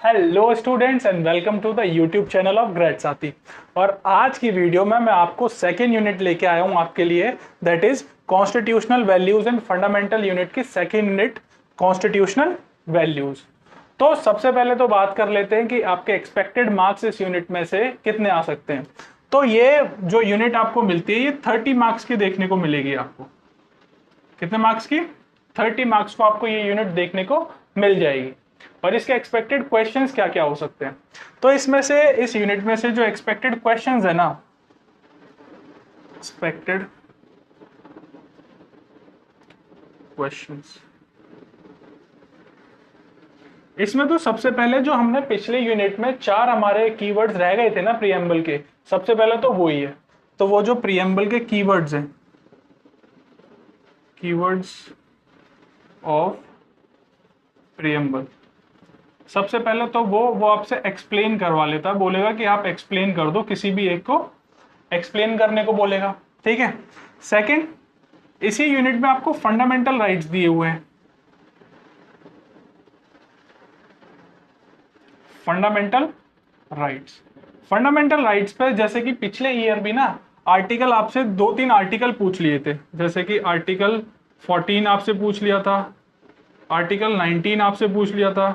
Hello students and welcome to the YouTube channel of grade Saathi. और आज की video में मैं आपको सेकेंड यूनिट लेके आया हूं आपके लिए, that is constitutional values and fundamental unit की सेकेंड यूनिट कॉन्स्टिट्यूशनल वैल्यूज। तो सबसे पहले तो बात कर लेते हैं कि आपके एक्सपेक्टेड मार्क्स इस यूनिट में से कितने आ सकते हैं। तो ये जो यूनिट आपको मिलती है ये 30 मार्क्स की देखने को मिलेगी। आपको कितने मार्क्स की? 30 मार्क्स को आपको ये यूनिट देखने को मिल जाएगी। और इसके एक्सपेक्टेड क्वेश्चंस क्या क्या हो सकते हैं, तो इसमें से इस यूनिट में से जो एक्सपेक्टेड क्वेश्चंस है ना, एक्सपेक्टेड क्वेश्चंस, इसमें तो सबसे पहले जो हमने पिछले यूनिट में 4 हमारे कीवर्ड्स रह गए थे ना प्रीएम्बल के, सबसे पहले तो वो ही है। तो वो जो प्रीएम्बल के कीवर्ड्स हैं, कीवर्ड्स ऑफ प्रीएम्बल, सबसे पहले तो वो आपसे एक्सप्लेन करवा लेता है, बोलेगा कि आप एक्सप्लेन कर दो, किसी भी एक को एक्सप्लेन करने को बोलेगा। ठीक है। सेकंड, इसी यूनिट में आपको फंडामेंटल राइट्स दिए हुए हैं। फंडामेंटल राइट्स, फंडामेंटल राइट्स पे जैसे कि पिछले ईयर भी ना आर्टिकल आपसे 2-3 आर्टिकल पूछ लिए थे, जैसे कि आर्टिकल 14 आपसे पूछ लिया था, आर्टिकल 19 आपसे पूछ लिया था,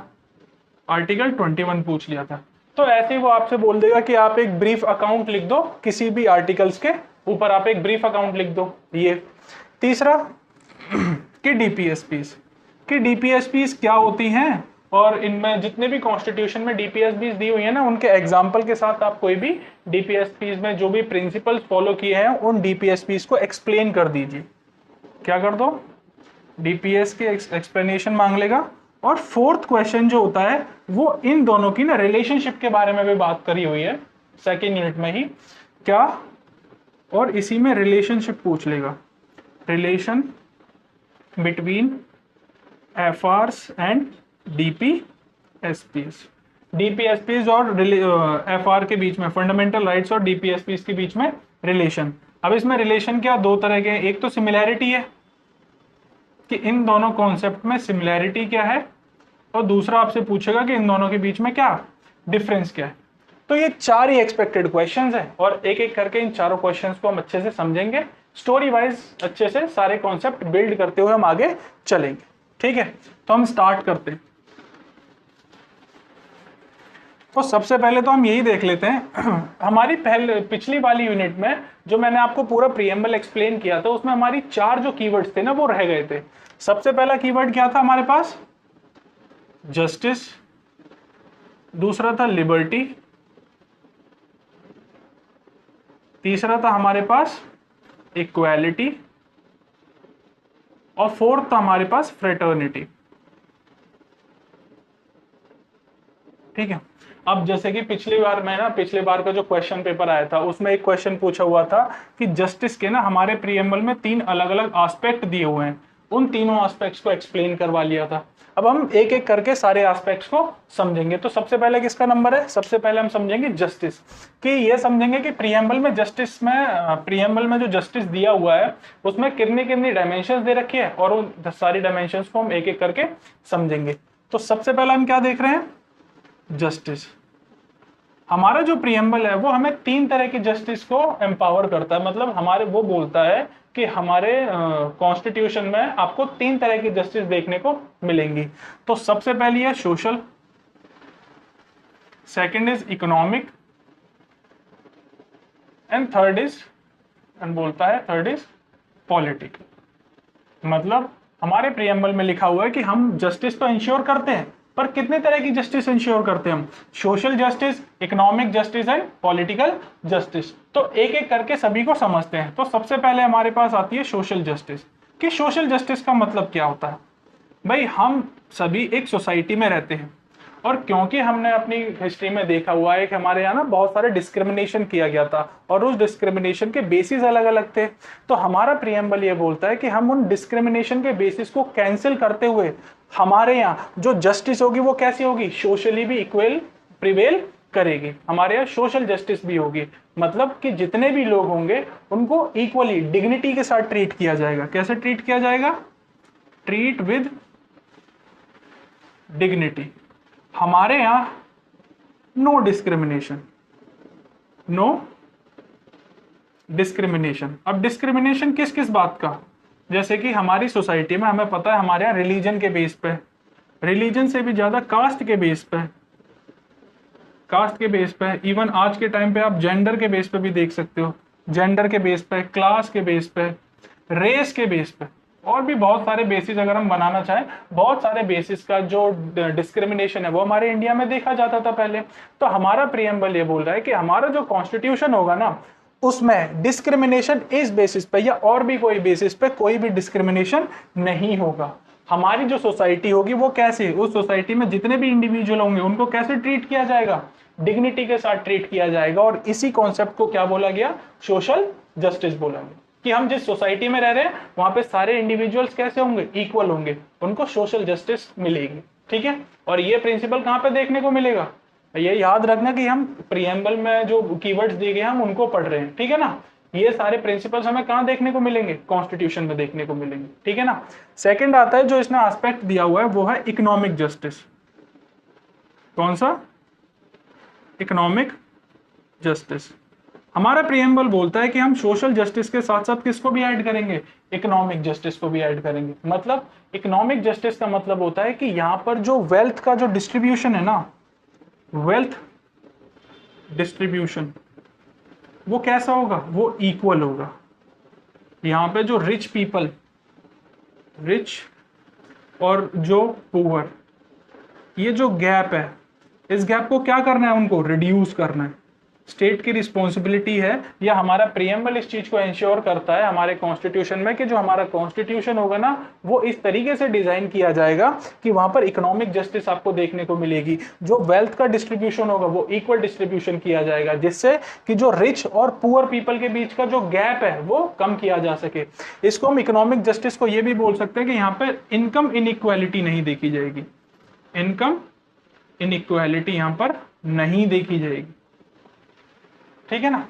आर्टिकल 21 पूछ लिया था। तो ऐसे ही वो आपसे बोल देगा कि आप एक ब्रीफ अकाउंट लिख दो, किसी भी आर्टिकल्स के ऊपर आप एक ब्रीफ अकाउंट लिख दो। ये तीसरा कि डीपीएसपीस क्या होती हैं, और इनमें जितने भी कॉन्स्टिट्यूशन में डीपीएसपीस दी हुई है ना, उनके एग्जाम्पल के साथ आप कोई भी डीपीएसपीस में जो भी प्रिंसिपल्स फॉलो किए हैं उन डीपीएसपीस को एक्सप्लेन कर दीजिए। क्या कर दो? डीपीएस के एक्सप्लेनेशन मांग लेगा। और फोर्थ क्वेश्चन जो होता है वो इन दोनों की ना रिलेशनशिप के बारे में भी बात करी हुई है सेकेंड यूनिट में ही, क्या, और इसी में रिलेशनशिप पूछ लेगा, रिलेशन बिटवीन एफआरस एंड डीपीएसपीस, डीपीएसपीस और एफआर के बीच में, फंडामेंटल राइट्स और डीपीएसपीस के बीच में रिलेशन। अब इसमें रिलेशन क्या, दो तरह के, एक तो सिमिलैरिटी है कि इन दोनों कॉन्सेप्ट में सिमिलैरिटी क्या है, और दूसरा आपसे पूछेगा कि इन दोनों के बीच में क्या डिफरेंस क्या है। तो ये 4 ही एक्सपेक्टेड क्वेश्चंस हैं, और एक एक करके इन चारों क्वेश्चंस को हम अच्छे से समझेंगे, स्टोरी वाइज अच्छे से सारे कॉन्सेप्ट बिल्ड करते हुए हम आगे चलेंगे। ठीक है, तो हम स्टार्ट करते हैं। तो सबसे पहले तो हम यही देख लेते हैं हमारी पिछली वाली यूनिट में जो मैंने आपको पूरा प्रीएम्बल एक्सप्लेन किया था, उसमें हमारी 4 जो कीवर्ड्स थे ना वो रह गए थे। सबसे पहला कीवर्ड क्या था हमारे पास? जस्टिस, दूसरा था लिबर्टी, तीसरा था हमारे पास इक्वालिटी, और फोर्थ था हमारे पास फ्रेटर्निटी। ठीक है। अब जैसे कि पिछली बार का जो क्वेश्चन पेपर आया था उसमें एक क्वेश्चन पूछा हुआ था कि जस्टिस के ना हमारे प्रीएम्बल में 3 अलग अलग एस्पेक्ट दिए हुए हैं, उन तीनों एस्पेक्ट्स को एक्सप्लेन करवा लिया था। अब हम एक एक करके सारे एस्पेक्ट्स को समझेंगे। तो सबसे पहले किसका नंबर है? सबसे पहले हम समझेंगे जस्टिस, कि ये समझेंगे कि प्रीएम्बल में जो जस्टिस दिया हुआ है उसमें कितनी कितनी डायमेंशंस दे रखी है, और उन सारी डायमेंशंस को हम एक एक करके समझेंगे। तो सबसे पहला हम क्या देख रहे हैं? जस्टिस। हमारा जो प्रीएम्बल है वो हमें 3 तरह की जस्टिस को एम्पावर करता है, मतलब हमारे वो बोलता है कि हमारे कॉन्स्टिट्यूशन में आपको 3 तरह की जस्टिस देखने को मिलेंगी। तो सबसे पहली है social, second is economic, and third is political. मतलब हमारे प्रीएम्बल में लिखा हुआ है कि हम जस्टिस तो इंश्योर करते हैं, पर कितने तरह की जस्टिस इंश्योर करते हैं हम? Social justice, economic justice and political justice. तो एक एक करके सभी को समझते हैं। तो सबसे पहले हमारे पास आती है सोशल जस्टिस, कि सोशल जस्टिस का मतलब क्या होता है? भाई हम सभी एक सोसाइटी में रहते हैं, और क्योंकि हमने अपनी हिस्ट्री में देखा हुआ है कि हमारे यहाँ ना बहुत सारे डिस्क्रिमिनेशन किया गया था, और उस डिस्क्रिमिनेशन के बेसिस अलग अलग थे। तो हमारा प्रीएम्बल ये बोलता है कि हम उन डिस्क्रिमिनेशन के बेसिस को कैंसिल करते हुए हमारे यहाँ जो जस्टिस होगी वो कैसी होगी? सोशली भी इक्वल प्रिवेल करेगी। हमारे यहाँ सोशल जस्टिस भी होगी, मतलब कि जितने भी लोग होंगे उनको इक्वली डिग्निटी के साथ ट्रीट किया जाएगा। कैसे ट्रीट किया जाएगा? Treat with dignity. हमारे यहाँ नो डिस्क्रिमिनेशन, नो डिस्क्रिमिनेशन। अब डिस्क्रिमिनेशन किस किस बात का, जैसे कि हमारी सोसाइटी में हमें पता है हमारे यहाँ रिलीजन के बेस पे, रिलीजन से भी ज्यादा कास्ट के बेस पे, कास्ट के बेस पे, इवन आज के टाइम पे आप जेंडर के बेस पे भी देख सकते हो, जेंडर के बेस पे, क्लास के बेस पे, रेस के बेस पे, और भी बहुत सारे बेसिस अगर हम बनाना चाहें, बहुत सारे बेसिस का जो डिस्क्रिमिनेशन है वो हमारे इंडिया में देखा जाता था पहले। तो हमारा प्रीएम्बल ये बोल रहा है कि हमारा जो कॉन्स्टिट्यूशन होगा ना, उसमें डिस्क्रिमिनेशन इस बेसिस पे या और भी कोई बेसिस पे कोई भी डिस्क्रिमिनेशन नहीं होगा। हमारी जो सोसाइटी होगी वो कैसे, उस सोसाइटी में जितने भी इंडिविजुअल होंगे उनको कैसे ट्रीट किया जाएगा, डिग्निटी के साथ ट्रीट किया जाएगा। और इसी कॉन्सेप्ट को क्या बोला गया, सोशल जस्टिस बोला गया, कि हम जिस सोसाइटी में रह रहे हैं वहां पे सारे इंडिविजुअल्स कैसे होंगे, इक्वल होंगे, उनको सोशल जस्टिस मिलेगी। ठीक है, और ये प्रिंसिपल कहां पे देखने को मिलेगा, ये याद रखना कि हम प्रीएम्बल में जो कीवर्ड्स दिए गए हम उनको पढ़ रहे हैं। ठीक है ना, ये सारे प्रिंसिपल्स हमें कहां देखने को मिलेंगे, कॉन्स्टिट्यूशन में देखने को मिलेंगे। ठीक है ना। सेकंड आता है जो इसने एस्पेक्ट दिया हुआ है वो है इकोनॉमिक जस्टिस। कौन सा, इकोनॉमिक जस्टिस। हमारा प्रीएम्बल बोलता है कि हम सोशल जस्टिस के साथ साथ किसको भी ऐड करेंगे, इकोनॉमिक जस्टिस को भी ऐड करेंगे। मतलब इकोनॉमिक जस्टिस का मतलब होता है कि यहाँ पर जो वेल्थ का जो डिस्ट्रीब्यूशन है ना, वेल्थ डिस्ट्रीब्यूशन वो कैसा होगा, वो इक्वल होगा। यहाँ पे जो रिच पीपल, रिच और जो पुअर, ये जो गैप है, इस गैप को क्या करना है, उनको रिड्यूस करना है। स्टेट की रिस्पॉन्सिबिलिटी है, या हमारा प्रीएम्बल इस चीज को इंश्योर करता है हमारे कॉन्स्टिट्यूशन में कि जो हमारा कॉन्स्टिट्यूशन होगा ना वो इस तरीके से डिजाइन किया जाएगा कि वहां पर इकोनॉमिक जस्टिस आपको देखने को मिलेगी। जो वेल्थ का डिस्ट्रीब्यूशन होगा वो इक्वल डिस्ट्रीब्यूशन किया जाएगा, जिससे कि जो रिच और पुअर पीपल के बीच का जो गैप है वो कम किया जा सके। इसको हम इकोनॉमिक जस्टिस को ये भी बोल सकते हैं कि यहाँ पे इनकम इनइक्वालिटी नहीं देखी जाएगी, इनकम इनइक्वालिटी यहाँ पर नहीं देखी जाएगी। ठीक है ना,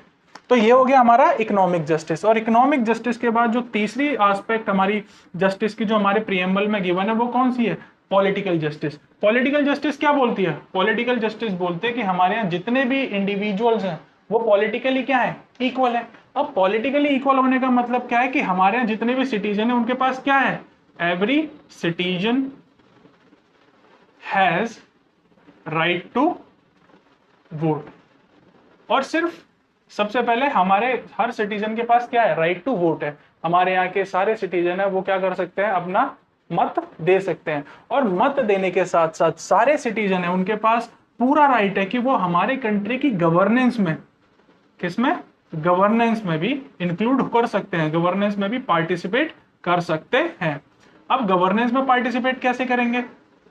तो ये हो गया हमारा इकोनॉमिक जस्टिस। और इकोनॉमिक जस्टिस के बाद जो तीसरी एस्पेक्ट हमारी जस्टिस की जो हमारे प्रीएम्बल में गिवन है वो कौन सी है, पॉलिटिकल जस्टिस। पॉलिटिकल जस्टिस क्या बोलती है, पॉलिटिकल जस्टिस बोलते हैं कि हमारे यहाँ जितने भी इंडिविजुअल्स हैं वो पॉलिटिकली क्या है, इक्वल है। अब पॉलिटिकली इक्वल होने का मतलब क्या है कि हमारे यहाँ जितने भी सिटीजन है उनके पास क्या है, every citizen has right to vote. और सिर्फ सबसे पहले हमारे हर सिटीजन के पास क्या है, राइट टू वोट है। हमारे यहाँ के सारे सिटीजन है वो क्या कर सकते हैं, अपना मत दे सकते हैं। और मत देने के साथ साथ सारे सिटीजन है उनके पास पूरा राइट है कि वो हमारे कंट्री की गवर्नेंस में, किसमें, गवर्नेंस में भी इंक्लूड कर सकते हैं, गवर्नेंस में भी पार्टिसिपेट कर सकते हैं। अब गवर्नेंस में पार्टिसिपेट कैसे करेंगे,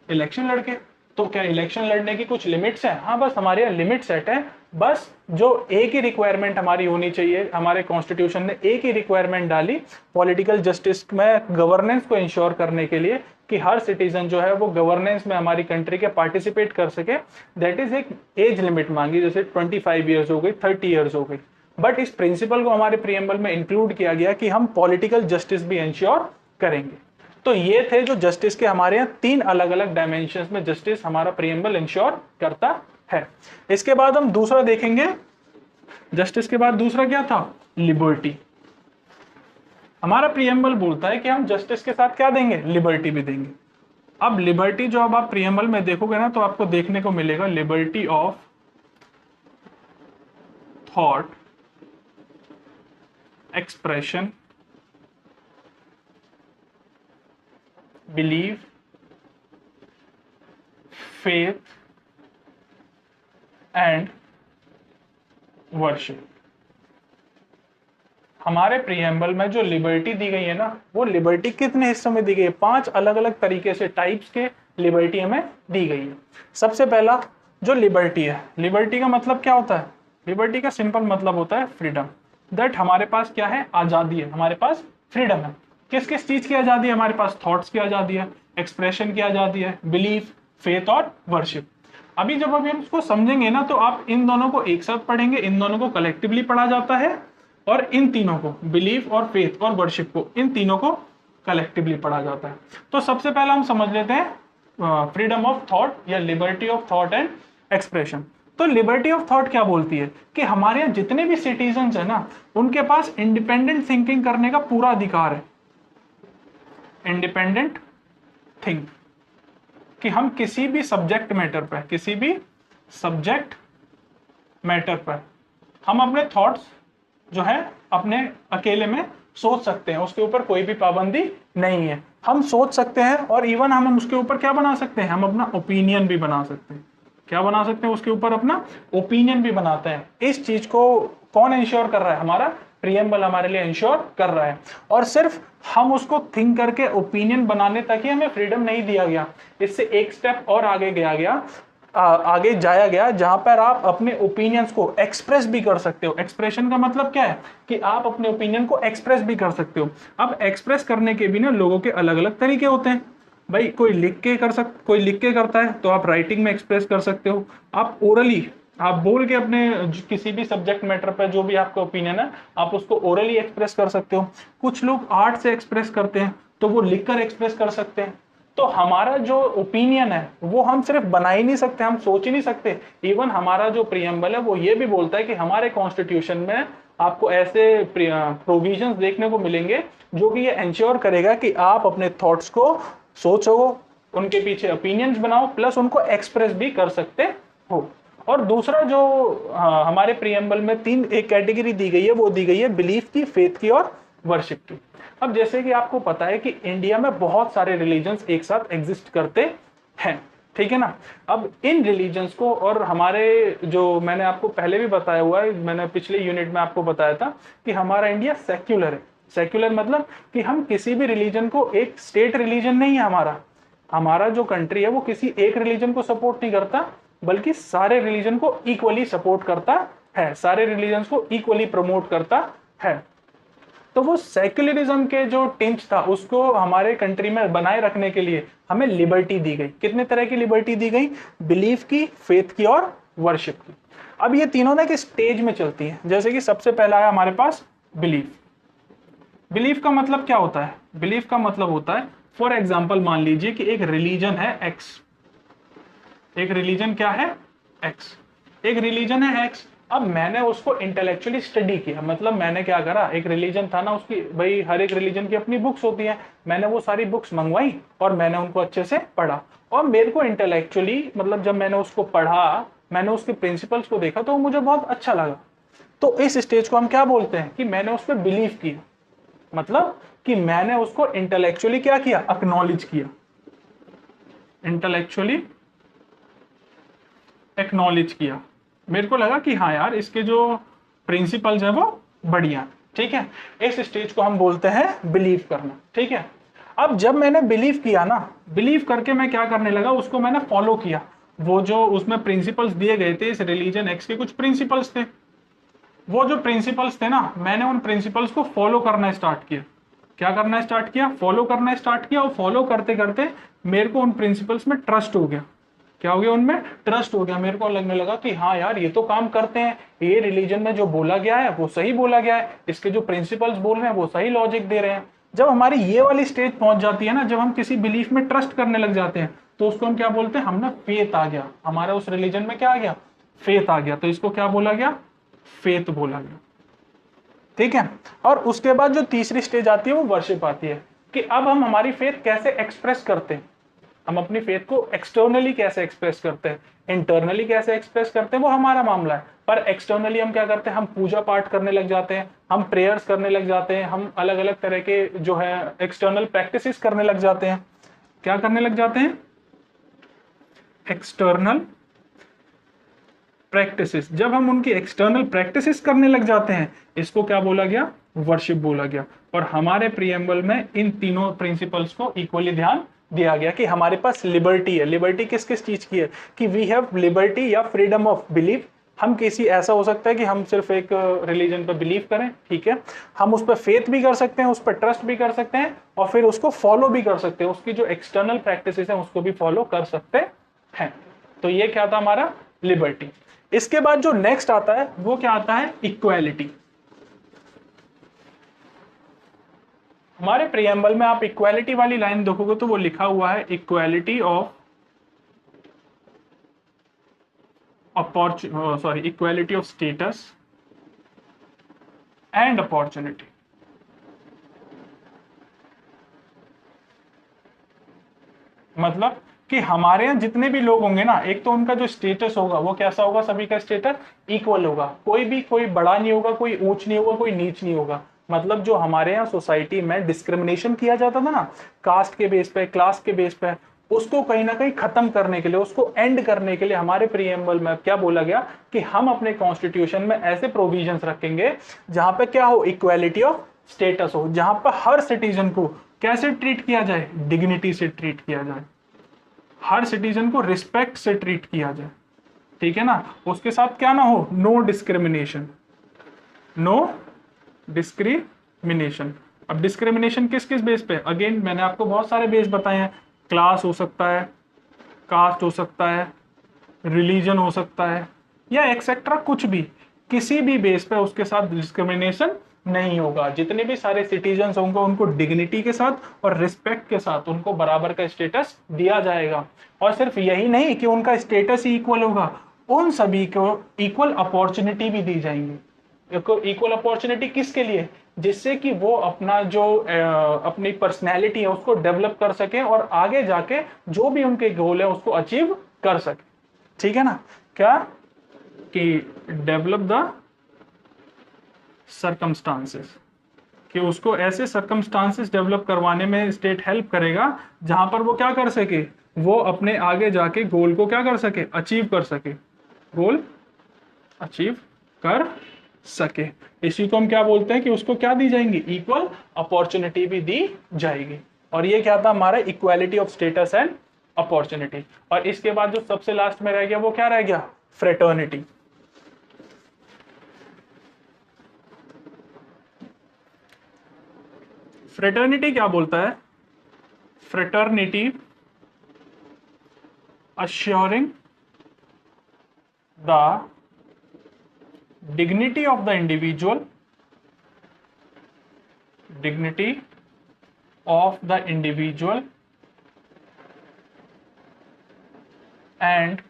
इलेक्शन लड़के। तो क्या इलेक्शन लड़ने की कुछ लिमिट्स हैं, हाँ बस हमारे यहाँ लिमिट सेट है। बस जो एक ही रिक्वायरमेंट हमारी होनी चाहिए, हमारे कॉन्स्टिट्यूशन ने एक ही रिक्वायरमेंट डाली पॉलिटिकल जस्टिस में गवर्नेंस को इंश्योर करने के लिए कि हर सिटीजन जो है वो गवर्नेंस में हमारी कंट्री के पार्टिसिपेट कर सके। दैट इज एक एज लिमिट मांगी, जैसे 25 ईयर्स हो गई, 30 ईयर्स हो गई। बट इस प्रिंसिपल को हमारे प्रीएम्बल में इंक्लूड किया गया कि हम पॉलिटिकल जस्टिस भी इंश्योर करेंगे। तो ये थे जो जस्टिस के हमारे यहाँ तीन अलग अलग डायमेंशंस में जस्टिस हमारा प्रीएम्बल इंश्योर करता है। इसके बाद हम दूसरा देखेंगे, जस्टिस के बाद दूसरा क्या था, लिबर्टी। हमारा प्रीएम्बल बोलता है कि हम जस्टिस के साथ क्या देंगे, लिबर्टी भी देंगे। अब लिबर्टी जो अब आप प्रीएम्बल में देखोगे ना तो आपको देखने को मिलेगा liberty of thought, expression, believe, faith and worship. हमारे प्रीएम्बल में जो लिबर्टी दी गई है ना वो लिबर्टी कितने हिस्सों में दी गई है, 5 अलग अलग तरीके से टाइप्स के लिबर्टी हमें दी गई है। सबसे पहला जो लिबर्टी है, लिबर्टी का मतलब क्या होता है, लिबर्टी का सिंपल मतलब होता है फ्रीडम। दैट हमारे पास क्या है, आजादी है, हमारे पास फ्रीडम है। किस किस चीज की आजादी है, हमारे पास थॉट्स की आजादी है, एक्सप्रेशन की आजादी है, बिलीफ, फेथ और वर्शिप। अभी जब हम इसको समझेंगे ना तो आप इन दोनों को एक साथ पढ़ेंगे, इन दोनों को कलेक्टिवली पढ़ा जाता है, और इन तीनों को, बिलीफ और फेथ और वर्शिप को, इन तीनों को कलेक्टिवली पढ़ा जाता है। तो सबसे पहला हम समझ लेते हैं फ्रीडम ऑफ थॉट या liberty of thought and expression. तो लिबर्टी ऑफ थॉट क्या बोलती है कि हमारे यहाँ जितने भी सिटीजन्स है ना, उनके पास इंडिपेंडेंट थिंकिंग करने का पूरा अधिकार है। इंडिपेंडेंट थिंक, कि हम किसी भी सब्जेक्ट मैटर पर, किसी भी सब्जेक्ट मैटर पर हम अपने थॉट्स जो है अपने अकेले में सोच सकते हैं, उसके ऊपर कोई भी पाबंदी नहीं है। हम सोच सकते हैं और इवन हम उसके ऊपर क्या बना सकते हैं, हम अपना ओपिनियन भी बना सकते हैं। क्या बना सकते हैं, उसके ऊपर अपना ओपिनियन भी बनाते हैं। इस चीज को कौन इंश्योर कर रहा है, हमारा प्रीएम्बल हमारे लिए इंश्योर कर रहा है। और सिर्फ हम उसको थिंक करके ओपिनियन बनाने तक ही हमें फ्रीडम नहीं दिया गया, इससे एक स्टेप और आगे जाया गया, जहां पर आप अपने ओपिनियंस को एक्सप्रेस भी कर सकते हो। एक्सप्रेशन का मतलब क्या है कि आप अपने ओपिनियन को एक्सप्रेस भी कर सकते हो। अब एक्सप्रेस करने के भी ना लोगों के अलग अलग तरीके होते हैं भाई। कोई लिख के करता है, तो आप राइटिंग में एक्सप्रेस कर सकते हो। आप ओरली, आप बोल के अपने किसी भी सब्जेक्ट मैटर पर जो भी आपका ओपिनियन है, आप उसको ओरली एक्सप्रेस कर सकते हो। कुछ लोग आर्ट से एक्सप्रेस करते हैं, तो वो लिखकर एक्सप्रेस कर सकते हैं। तो हमारा जो ओपिनियन है वो हम सिर्फ बना ही नहीं सकते, हम सोच ही नहीं सकते। इवन हमारा जो प्रीएम्बल है वो ये भी बोलता है कि हमारे कॉन्स्टिट्यूशन में आपको ऐसे प्रोविजंस देखने को मिलेंगे जो कि ये इंश्योर करेगा कि आप अपने थॉट्स को सोचो, उनके पीछे ओपिनियंस बनाओ, प्लस उनको एक्सप्रेस भी कर सकते हो। और दूसरा जो हमारे प्रीएम्बल में एक कैटेगरी दी गई है, वो दी गई है बिलीफ की, फेथ की और वर्शिप की। अब जैसे कि आपको पता है कि इंडिया में बहुत सारे रिलीजन्स एक साथ एग्जिस्ट करते हैं, ठीक है ना। अब इन रिलीजन्स को, और हमारे जो मैंने आपको पहले भी बताया हुआ है, मैंने पिछले यूनिट में आपको बताया था कि हमारा इंडिया सेक्युलर है। सेक्युलर मतलब कि हम किसी भी रिलीजन को, एक स्टेट रिलीजन नहीं है हमारा जो कंट्री है वो किसी एक रिलीजन को सपोर्ट नहीं करता, बल्कि सारे रिलीजन को इक्वली सपोर्ट करता है, सारे रिलीजन को इक्वली प्रमोट करता है। तो वो सेक्युलरिज्म के जो टिंच था उसको हमारे कंट्री में बनाए रखने के लिए हमें लिबर्टी दी गई। कितने तरह की लिबर्टी दी गई, बिलीफ की, फेथ की और वर्शिप की। अब ये तीनों ना एक स्टेज में चलती है। जैसे कि सबसे पहला है हमारे पास बिलीफ। बिलीफ का मतलब क्या होता है, बिलीफ का मतलब होता है, फॉर एग्जाम्पल मान लीजिए कि एक रिलीजन है एक्स। एक रिलीजन क्या है, एक्स। एक रिलीजन है एक्स। अब मैंने उसको इंटेलेक्चुअली स्टडी किया, मतलब मैंने क्या करा, एक रिलीजन था ना, उसकी भाई हर एक रिलीजन की अपनी बुक्स होती हैं, मैंने वो सारी बुक्स मंगवाई और मैंने उनको अच्छे से पढ़ा। और मेरे को इंटेलेक्चुअली, मतलब जब मैंने उसको पढ़ा, मैंने उसके प्रिंसिपल्स को देखा, तो मुझे बहुत अच्छा लगा। तो इस स्टेज को हम क्या बोलते हैं कि मैंने उस पर बिलीव किया, मतलब कि मैंने उसको इंटेलेक्चुअली क्या किया, एक्नॉलेज किया। इंटेलेक्चुअली एक्नॉलेज किया, मेरे को लगा कि हाँ यार इसके जो प्रिंसिपल्स है वो बढ़िया, ठीक है। इस स्टेज को हम बोलते हैं बिलीव करना, ठीक है। अब जब मैंने बिलीव किया ना, बिलीव करके मैं क्या करने लगा, उसको मैंने फॉलो किया। वो जो उसमें प्रिंसिपल्स दिए गए थे, इस रिलीजन एक्स के कुछ प्रिंसिपल्स थे, वो जो प्रिंसिपल्स थे ना, मैंने उन प्रिंसिपल्स को फॉलो करना स्टार्ट किया। क्या करना स्टार्ट किया, फॉलो करना स्टार्ट किया। और फॉलो करते करते मेरे को उन प्रिंसिपल्स में ट्रस्ट हो गया। क्या हो गया, उनमें ट्रस्ट हो गया। मेरे को लगने लगा कि हाँ यार ये तो काम करते हैं, ये रिलीजन में जो बोला गया है वो सही बोला गया है, इसके जो प्रिंसिपल्स बोल रहे हैं वो सही लॉजिक दे रहे हैं। जब हमारी ये वाली स्टेज पहुंच जाती है ना, जब हम किसी बिलीफ में ट्रस्ट करने लग जाते हैं, तो उसको हम क्या बोलते हैं, हमने फेथ आ गया, हमारा उस रिलीजन में क्या आ गया, फेथ आ गया। तो इसको क्या बोला गया, फेथ बोला गया, ठीक है। और उसके बाद जो तीसरी स्टेज आती है वो वर्शिप आती है, कि अब हम हमारी फेथ कैसे एक्सप्रेस करते हैं, हम अपनी फेथ को एक्सटर्नली कैसे एक्सप्रेस करते हैं, इंटरनली कैसे एक्सप्रेस करते हैं वो हमारा मामला है। पर एक्सटर्नली हम क्या करते हैं, हम पूजा पाठ करने लग जाते हैं, हम प्रेयर्स करने लग जाते हैं, हम अलग अलग तरह के जो है एक्सटर्नल प्रैक्टिसेस करने लग जाते हैं। क्या करने लग जाते हैं, एक्सटर्नल प्रैक्टिसेस। जब हम उनकी एक्सटर्नल प्रैक्टिसेस करने लग जाते हैं, इसको क्या बोला गया, वर्शिप बोला गया। और हमारे प्रीएम्बल में इन तीनों प्रिंसिपल्स को इक्वली ध्यान दिया गया कि हमारे पास लिबर्टी है। लिबर्टी किस किस चीज की है, कि वी हैव लिबर्टी या फ्रीडम ऑफ बिलीफ। हम किसी, ऐसा हो सकता है कि हम सिर्फ एक रिलीजन पर बिलीव करें, ठीक है, हम उस पर फेथ भी कर सकते हैं, उस पर ट्रस्ट भी कर सकते हैं, और फिर उसको फॉलो भी कर सकते हैं, उसकी जो एक्सटर्नल प्रैक्टिसेस हैं उसको भी फॉलो कर सकते हैं। तो ये क्या था हमारा लिबर्टी। इसके बाद जो नेक्स्ट आता है वो क्या आता है, इक्वालिटी। हमारे प्रीएम्बल में आप इक्वालिटी वाली लाइन देखोगे तो वो लिखा हुआ है, equality of equality of status and opportunity. मतलब कि हमारे यहाँ जितने भी लोग होंगे ना, एक तो उनका जो स्टेटस होगा वो कैसा होगा, सभी का स्टेटस इक्वल होगा, कोई बड़ा नहीं होगा, कोई ऊंच नहीं होगा, कोई नीच नहीं होगा। मतलब जो हमारे यहाँ सोसाइटी में डिस्क्रिमिनेशन किया जाता था ना, कास्ट के बेस पे, क्लास के बेस पे, उसको कहीं ना कहीं खत्म करने के लिए, उसको एंड करने के लिए हमारे प्रीएम्बल में क्या बोला गया कि हम अपने कॉन्स्टिट्यूशन में ऐसे प्रोविजंस रखेंगे जहां पे क्या हो, इक्वालिटी ऑफ स्टेटस हो, जहां पर हर सिटीजन को कैसे ट्रीट किया जाए, डिग्निटी से ट्रीट किया जाए, हर सिटीजन को रिस्पेक्ट से ट्रीट किया जाए, ठीक है ना। उसके साथ क्या ना हो, नो डिस्क्रिमिनेशन, नो डिस्क्रिमिनेशन। अब डिस्क्रिमिनेशन किस किस बेस पे, अगेन मैंने आपको बहुत सारे बेस बताए हैं, क्लास हो सकता है, कास्ट हो सकता है, रिलीजन हो सकता है, या एक्सेट्रा कुछ भी, किसी भी बेस पे उसके साथ डिस्क्रिमिनेशन नहीं होगा। जितने भी सारे सिटीजन्स होंगे उनको डिग्निटी के साथ और रिस्पेक्ट के साथ उनको बराबर का स्टेटस दिया जाएगा। और सिर्फ यही नहीं कि उनका स्टेटस ही इक्वल होगा, उन सभी को इक्वल अपॉर्चुनिटी भी दी जाएंगी। इक्वल अपॉर्चुनिटी किसके लिए, जिससे कि वो अपना जो अपनी पर्सनैलिटी है उसको डेवलप कर सके और आगे जाके जो भी उनके गोल है उसको अचीव कर सके, ठीक है ना। क्या कि डेवलप द सर्कमस्टांसेस, कि उसको ऐसे सर्कमस्टांसेस डेवलप करवाने में स्टेट हेल्प करेगा जहां पर वो क्या कर सके, वो अपने आगे जाके गोल को क्या कर सके, अचीव कर सके, गोल अचीव कर सके। इसी को हम क्या बोलते हैं कि उसको क्या दी जाएंगी, इक्वल अपॉर्चुनिटी भी दी जाएगी। और ये क्या था हमारा, equality of status and opportunity. और इसके बाद जो सबसे लास्ट में रह गया वो क्या रह गया, फ्रेटर्निटी। फ्रेटर्निटी क्या बोलता है, fraternity assuring the dignity of the individual, dignity of the individual and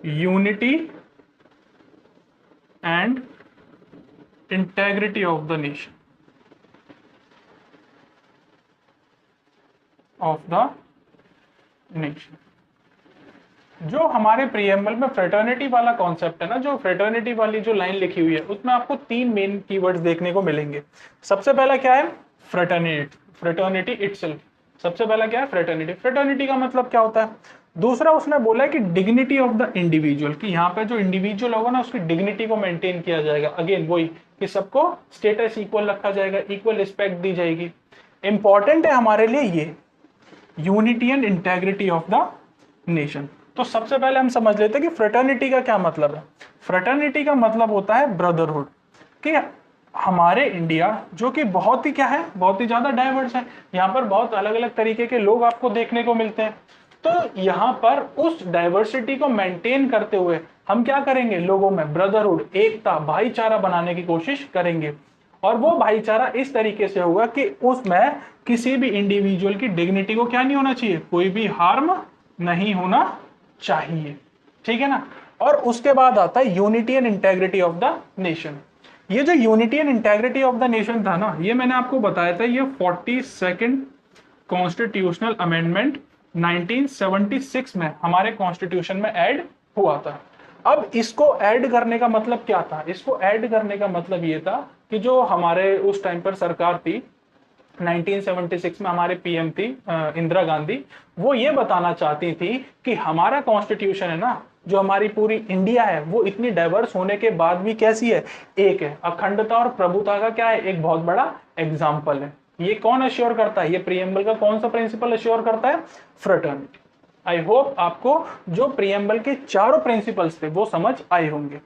unity and integrity of the nation, of the nation। जो हमारे प्रीएम्बल में फ्रेटर्निटी वाला कॉन्सेप्ट है ना, जो फ्रेटर्निटी वाली जो लाइन लिखी हुई है उसमें आपको तीन मेन कीवर्ड्स देखने को मिलेंगे। सबसे पहला क्या है, फ्रेटर्निटी, फ्रेटर्निटी इटसेल्फ। सबसे पहला क्या है, फ्रेटर्निटी। फ्रेटर्निटी का मतलब क्या होता है। दूसरा उसने बोला है कि डिग्निटी ऑफ द इंडिविजुअल, कि यहाँ पे जो इंडिविजुअल होगा ना उसकी डिग्निटी को मेंटेन किया जाएगा। अगेन वही कि सबको स्टेटस इक्वल रखा जाएगा, इक्वल रिस्पेक्ट दी जाएगी। इंपॉर्टेंट है हमारे लिए ये unity and integrity of the nation. तो सबसे पहले हम समझ लेते हैं कि फ्रेटर्निटी का क्या मतलब है। फ्रेटर्निटी का मतलब होता है ब्रदरहुड, कि हमारे इंडिया जो कि बहुत ही क्या है, बहुत ही ज्यादा डाइवर्स है, यहाँ पर बहुत अलग अलग तरीके के लोग आपको देखने को मिलते हैं। तो यहाँ पर उस डाइवर्सिटी को मेंटेन करते हुए हम क्या करेंगे, लोगों में ब्रदरहुड, एकता, भाईचारा बनाने की कोशिश करेंगे। और वो भाईचारा इस तरीके से होगा कि उसमें किसी भी इंडिविजुअल की डिग्निटी को क्या नहीं होना चाहिए, कोई भी हार्म नहीं होना चाहिए, ठीक है ना। और उसके बाद आता है unity and integrity of the nation. ये जो unity and integrity of the nation था ना, ये मैंने आपको बताया था, ये 42nd कॉन्स्टिट्यूशनल अमेंडमेंट 1976 में हमारे कॉन्स्टिट्यूशन में ऐड हुआ था। अब इसको ऐड करने का मतलब क्या था, इसको ऐड करने का मतलब ये था कि जो हमारे उस टाइम पर सरकार थी 1976 में, हमारे पीएम थी इंदिरा गांधी, वो ये बताना चाहती थी कि हमारा कॉन्स्टिट्यूशन है ना, जो हमारी पूरी इंडिया है वो इतनी डाइवर्स होने के बाद भी कैसी है, एक है। अखंडता और प्रभुता का क्या है, एक बहुत बड़ा एग्जाम्पल है। ये कौन अश्योर करता है, ये प्रीएम्बल का कौन सा प्रिंसिपल अश्योर करता है, फ्रेटर्निटी। आई होप आपको जो प्रीएम्बल के चारों प्रिंसिपल्स थे वो समझ आए होंगे।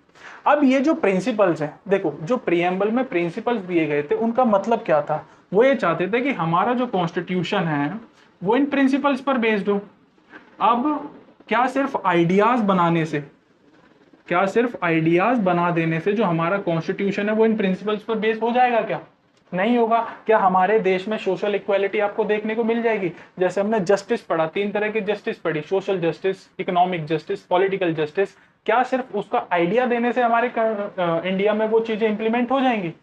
अब ये जो प्रिंसिपल्स हैं, देखो जो प्रीएम्बल में प्रिंसिपल्स दिए गए थे उनका मतलब क्या था, वो ये चाहते थे कि हमारा जो कॉन्स्टिट्यूशन है वो इन प्रिंसिपल्स पर बेस्ड हो। अब क्या सिर्फ आइडियाज बनाने से, क्या सिर्फ आइडियाज बना देने से जो हमारा कॉन्स्टिट्यूशन है वो इन प्रिंसिपल्स पर बेस्ड हो जाएगा क्या, नहीं होगा। क्या हमारे देश में सोशल इक्वालिटी आपको देखने को मिल जाएगी? जैसे हमने जस्टिस पढ़ा, 3 तरह की जस्टिस पढ़ी, social justice, economic justice, political justice. क्या सिर्फ उसका आइडिया देने से हमारे इंडिया में वो चीजें इंप्लीमेंट हो जाएंगी?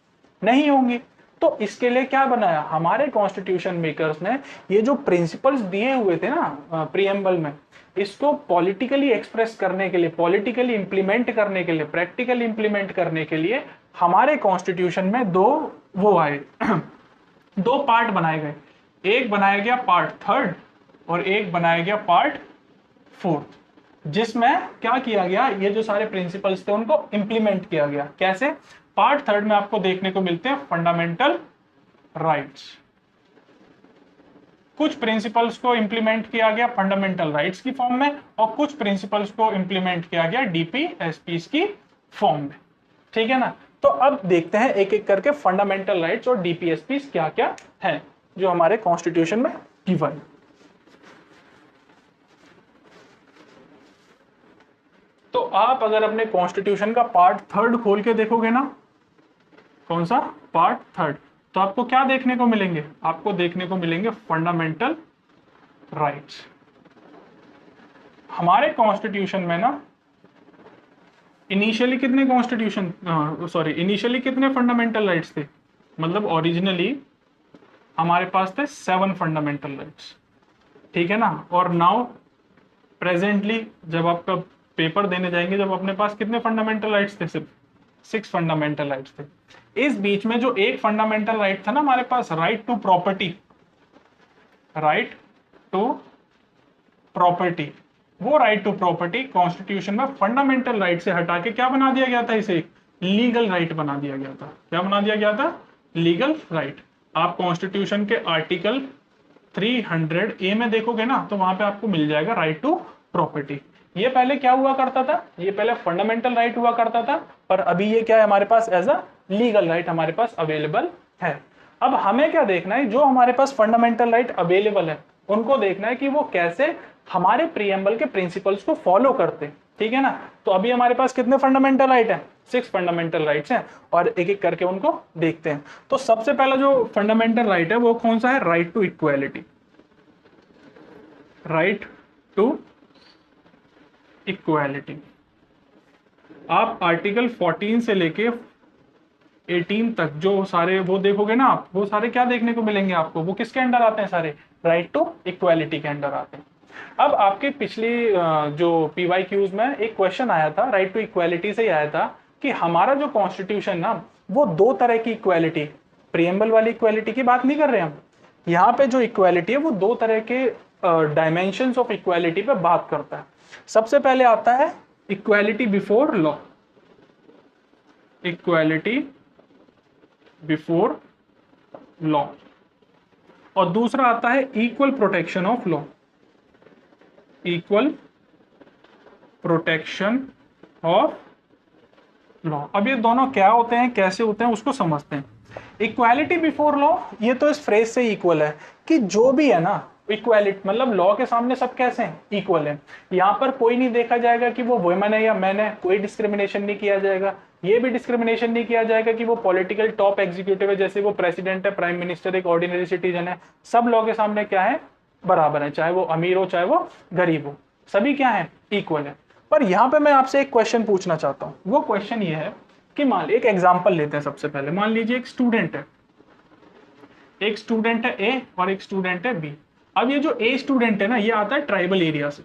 नहीं होंगी। तो इसके लिए क्या बनाया हमारे कॉन्स्टिट्यूशन मेकर्स ने? ये जो प्रिंसिपल्स दिए हुए थे ना प्रीएम्बल में, इसको पॉलिटिकली एक्सप्रेस करने के लिए, पॉलिटिकली इंप्लीमेंट करने के लिए, प्रैक्टिकली इंप्लीमेंट करने के लिए हमारे कॉन्स्टिट्यूशन में दो वो आए दो पार्ट बनाए गए। एक बनाया गया पार्ट थर्ड और एक बनाया गया पार्ट फोर्थ, जिसमें क्या किया गया, ये जो सारे प्रिंसिपल्स थे उनको इंप्लीमेंट किया गया। कैसे? पार्ट थर्ड में आपको देखने को मिलते हैं फंडामेंटल राइट्स। कुछ प्रिंसिपल्स को इंप्लीमेंट किया गया फंडामेंटल राइट्स की फॉर्म में और कुछ प्रिंसिपल्स को इंप्लीमेंट किया गया डीपीएसपीस की फॉर्म में। ठीक है ना? तो अब देखते हैं एक एक करके फंडामेंटल राइट्स और डीपीएसपीस क्या क्या है जो हमारे कॉन्स्टिट्यूशन में गिवन। तो आप अगर अपने कॉन्स्टिट्यूशन का पार्ट थर्ड खोल के देखोगे ना, कौन सा पार्ट थर्ड, तो आपको क्या देखने को मिलेंगे? आपको देखने को मिलेंगे फंडामेंटल राइट्स। हमारे कॉन्स्टिट्यूशन में ना इनिशियली कितने फंडामेंटल राइट्स थे? मतलब ओरिजिनली हमारे पास थे 7 फंडामेंटल राइट्स। ठीक है ना? और नाउ प्रेजेंटली जब आपका पेपर देने जाएंगे, जब अपने पास कितने फंडामेंटल राइट्स थे? सिर्फ 6 फंडामेंटल राइट्स थे। इस बीच में जो एक फंडामेंटल राइट था ना हमारे पास, राइट टू प्रॉपर्टी, वो राइट टू प्रॉपर्टी कॉन्स्टिट्यूशन में फंडामेंटल राइट से हटा के क्या बना दिया गया था? इसे लीगल राइट बना दिया गया था। क्या बना दिया गया था? Legal right. आप कॉन्स्टिट्यूशन के आर्टिकल 300A में देखोगे ना, तो वहां पे आपको मिल जाएगा राइट टू प्रॉपर्टी। ये पहले क्या हुआ करता था? ये पहले फंडामेंटल राइट हुआ करता था, पर अभी ये क्या है हमारे पास? एज अ लीगल राइट हमारे पास अवेलेबल है। अब हमें क्या देखना है? जो हमारे पास फंडामेंटल राइट अवेलेबल है उनको देखना है कि वो कैसे हमारे प्रीएम्बल के प्रिंसिपल्स को फॉलो करते। ठीक है ना? तो अभी हमारे पास कितने फंडामेंटल राइट हैं? 6 फंडामेंटल राइट्स हैं और एक एक करके उनको देखते हैं। तो सबसे पहला जो फंडामेंटल राइट है वो कौन सा है? Right to equality. Right to equality. आप आर्टिकल 14 से लेके 18 तक जो सारे वो देखोगे ना आप, वो सारे क्या देखने को मिलेंगे आपको? वो किसके अंडर आते हैं? सारे राइट टू इक्वालिटी के अंडर आते हैं। अब आपके पिछली जो पीवाईक्यूज में एक क्वेश्चन आया था, राइट टू इक्वालिटी से ही आया था कि हमारा जो कॉन्स्टिट्यूशन ना वो 2 तरह की इक्वालिटी, प्रीएम्बल वाली इक्वालिटी की बात नहीं कर रहे हम, यहाँ पे जो इक्वालिटी है वो 2 तरह के डायमेंशंस ऑफ इक्वालिटी पे बात करता है। सबसे पहले आता है equality before law, equality before law, और दूसरा आता है equal protection of law, equal protection of law. अब ये दोनों क्या होते हैं, कैसे होते हैं, उसको समझते हैं। इक्वालिटी बिफोर लॉ, ये तो इस फ्रेज से इक्वल है कि जो भी है ना, इक्वालिटी मतलब लॉ के सामने सब कैसे हैं? इक्वल है। यहाँ पर कोई नहीं देखा जाएगा कि वो वुमेन है या मैन है, कोई डिस्क्रिमिनेशन नहीं किया जाएगा। ये भी डिस्क्रिमिनेशन नहीं किया जाएगा कि वो पॉलिटिकल टॉप एग्जीक्यूटिव है, जैसे वो प्रेसिडेंट है, प्राइम मिनिस्टर, एक ऑर्डिनरी सिटीजन है। सब लॉ के सामने क्या है? बराबर है, चाहे वो अमीर हो चाहे वो गरीब हो, सभी क्या है? इक्वल है। पर यहाँ पे मैं आपसे एक क्वेश्चन पूछना चाहता हूँ। वो क्वेश्चन ये है कि मान एक एग्जाम्पल लेते हैं। सबसे पहले मान लीजिए एक स्टूडेंट है ए और एक स्टूडेंट है बी। अब ये जो ए स्टूडेंट है ना, ये आता है ट्राइबल एरिया से।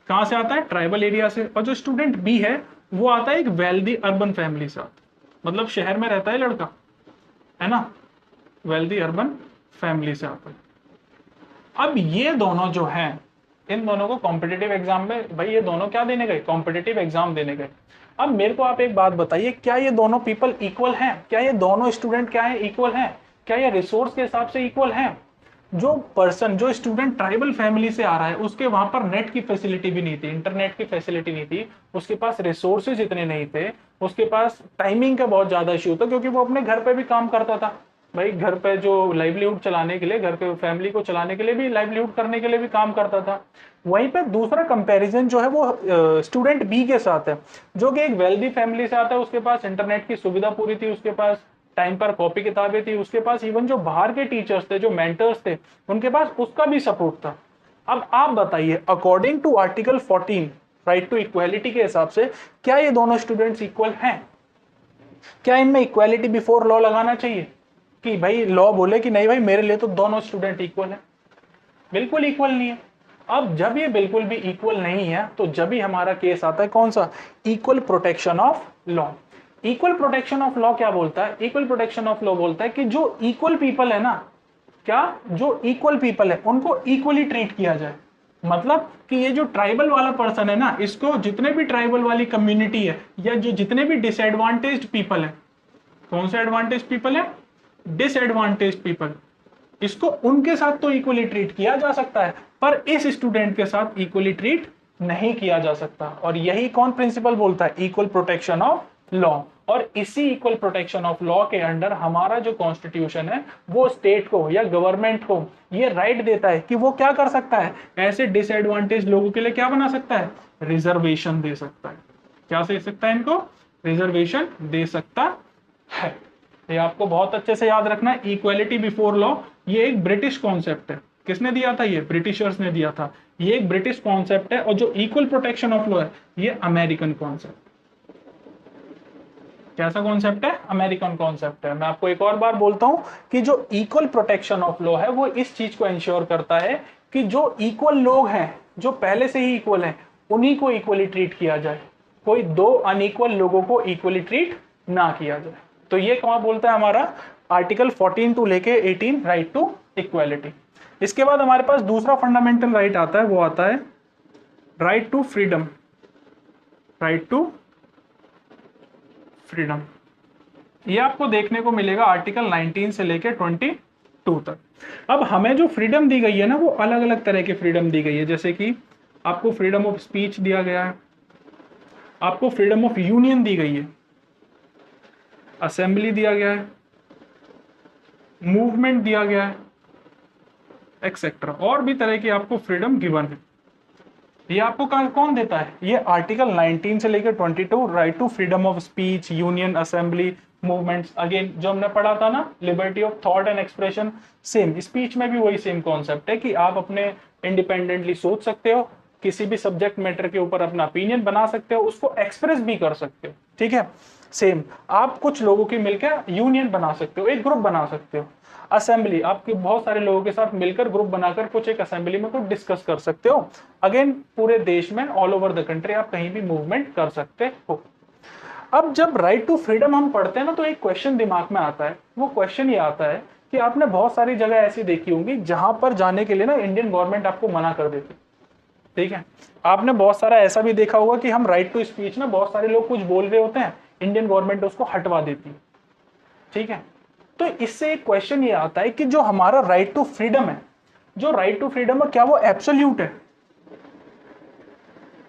कहां से आता है? ट्राइबल एरिया से। और जो स्टूडेंट बी है वो आता है एक वेल्दी अर्बन फैमिली से, मतलब शहर में रहता है लड़का, है ना, वेल्दी अर्बन फैमिली से आता है। अब ये दोनों जो हैं, इन दोनों को कॉम्पिटिटिव एग्जाम में, भाई ये दोनों क्या देने गए? कॉम्पिटिटिव एग्जाम देने गए। अब मेरे को आप एक बात बताइए, क्या ये दोनों पीपल इक्वल हैं? क्या ये दोनों स्टूडेंट क्या है? इक्वल हैं? क्या ये रिसोर्स के हिसाब से इक्वल हैं? जो पर्सन, जो स्टूडेंट ट्राइबल फैमिली से आ रहा है, उसके वहां पर नेट की फैसिलिटी भी नहीं थी, इंटरनेट की फैसिलिटी नहीं थी, उसके पास रिसोर्सेज इतने नहीं थे, उसके पास टाइमिंग का बहुत ज्यादा इश्यू था, क्योंकि वो अपने घर पे भी काम करता था। भाई घर पे जो लाइवलीहुड चलाने के लिए, घर के फैमिली को चलाने के लिए भी, लाइवलीहुड करने के लिए भी काम करता था। वहीं पे दूसरा कंपैरिजन जो है वो स्टूडेंट बी के साथ है, जो कि एक वेल्दी फैमिली से आता है, उसके पास इंटरनेट की सुविधा पूरी थी, उसके पास टाइम पर कॉपी किताबें थी, उसके पास इवन जो बाहर के टीचर्स थे, जो मेंटर्स थे, उनके पास उसका भी सपोर्ट था। अब आप बताइए, according to article 14 right to equality के हिसाब से क्या ये दोनों स्टूडेंट्स इक्वल हैं? क्या इनमें इक्वालिटी बिफोर लॉ लगाना चाहिए कि भाई लॉ बोले कि नहीं भाई मेरे लिए तो दोनों स्टूडेंट इक्वल है? बिल्कुल इक्वल नहीं है। अब जब ये बिल्कुल भी इक्वल नहीं है तो जब ही हमारा केस आता है कौन सा, equal protection of law. Equal protection of law क्या बोलता है? इक्वल प्रोटेक्शन ऑफ लॉ बोलता है कि जो इक्वल पीपल है ना, क्या जो इक्वल पीपल है उनको इक्वली ट्रीट किया जाए। मतलब कि ये जो ट्राइबल वाला पर्सन है ना, इसको जितने भी ट्राइबल वाली कम्युनिटी है या जो जितने भी डिसएडवांटेज्ड पीपल है, कौन से एडवांटेज पीपल है? डिसएडवांटेज पीपल, इसको उनके साथ तो इक्वली ट्रीट किया जा सकता है, पर इस स्टूडेंट के साथ इक्वली ट्रीट नहीं किया जा सकता। और यही कौन प्रिंसिपल बोलता है? Equal protection of law. और इसी इक्वल प्रोटेक्शन ऑफ लॉ के अंडर हमारा जो कॉन्स्टिट्यूशन है वो स्टेट को या गवर्नमेंट को ये राइट देता है कि वो क्या कर सकता है, ऐसे डिसएडवांटेज लोगों के लिए क्या बना सकता है? रिजर्वेशन दे सकता है। क्या दे सकता है? इनको रिजर्वेशन दे सकता है। ये आपको बहुत अच्छे से याद रखना है। इक्वालिटी बिफोर लॉ ये एक ब्रिटिश कॉन्सेप्ट है। किसने दिया था? ये ब्रिटिशर्स ने दिया था। ये एक ब्रिटिश कॉन्सेप्ट है। और जो इक्वल प्रोटेक्शन ऑफ लॉ है ये अमेरिकन कॉन्सेप्ट। कैसा कॉन्सेप्ट है? अमेरिकन कॉन्सेप्ट है। मैं आपको एक और बार बोलता हूं कि जो इक्वल प्रोटेक्शन ऑफ लॉ है वो इस चीज को इंश्योर करता है कि जो इक्वल लोग हैं, जो पहले से ही इक्वल हैं, उन्हीं को इक्वली ट्रीट किया जाए। कोई दो अनइक्वल लोगों को इक्वली ट्रीट ना किया जाए। तो ये कौन बोलता है? हमारा आर्टिकल 14 टू लेके 18 राइट टू इक्वालिटी। इसके बाद हमारे पास दूसरा फंडामेंटल राइट आता है, वो आता है right to freedom. Right to freedom ये आपको देखने को मिलेगा आर्टिकल 19 से लेके 22 तक। अब हमें जो फ्रीडम दी गई है ना, वो अलग अलग तरह की फ्रीडम दी गई है। जैसे कि आपको फ्रीडम ऑफ स्पीच दिया गया है, आपको फ्रीडम ऑफ यूनियन दी गई है, असेंबली दिया गया है, मूवमेंट दिया गया है, एक्सेट्रा। और भी तरह की आपको फ्रीडम गिवन है। ये आपको कौन देता है? ये आर्टिकल 19 से लेकर 22 right to freedom of speech, union, assembly, movements. Again जो हमने पढ़ा था ना, liberty of thought and expression, same speech में भी वही सेम कॉन्सेप्ट है कि आप अपने इंडिपेंडेंटली सोच सकते हो, किसी भी सब्जेक्ट मैटर के ऊपर अपना ओपिनियन बना सकते हो, उसको एक्सप्रेस भी कर सकते हो। ठीक है, सेम आप कुछ लोगों की मिलकर यूनियन बना सकते हो, एक ग्रुप बना सकते हो। असेंबली, आपके बहुत सारे लोगों के साथ मिलकर ग्रुप बनाकर कुछ एक असेंबली में कुछ डिस्कस कर सकते हो। अगेन पूरे देश में, ऑल ओवर द कंट्री आप कहीं भी मूवमेंट कर सकते हो। अब जब राइट टू फ्रीडम हम पढ़ते हैं ना, तो एक क्वेश्चन दिमाग में आता है। वो क्वेश्चन ये आता है कि आपने बहुत सारी जगह ऐसी देखी होंगी जहां पर जाने के लिए ना इंडियन गवर्नमेंट आपको मना कर देती। ठीक है, आपने बहुत सारा ऐसा भी देखा होगा कि हम राइट टू स्पीच ना, बहुत सारे लोग कुछ बोल रहे होते हैं, इंडियन गवर्नमेंट उसको हटवा देती है। ठीक है, तो इससे एक क्वेश्चन ये आता है कि जो हमारा राइट टू फ्रीडम है, जो राइट टू फ्रीडम है, क्या वो एब्सोल्यूट है?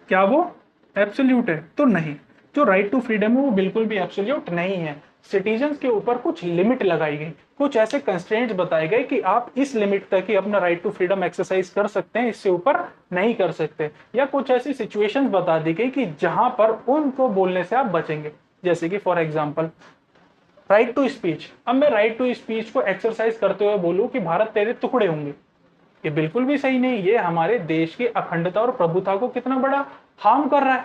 क्या वो एब्सोल्यूट है? तो नहीं। जो राइट टू फ्रीडम है वो बिल्कुल भी एब्सोल्यूट नहीं है। सिटीजन्स के ऊपर कुछ लिमिट लगाई गई, कुछ ऐसे कंस्ट्रेंट्स बताए गए कि आप इस लिमिट तक ही अपना राइट टू फ्रीडम एक्सरसाइज कर सकते हैं, इससे ऊपर नहीं कर सकते। या कुछ ऐसी सिचुएशंस बता दी गई कि जहां पर उनको बोलने से आप बचेंगे। जैसे कि for example right to speech. अब मैं राइट टू स्पीच को एक्सरसाइज करते हुए बोलूं कि भारत तेरे टुकड़े होंगे, ये बिल्कुल भी सही नहीं। ये हमारे देश की अखंडता और प्रभुता को कितना बड़ा हार्म कर रहा है।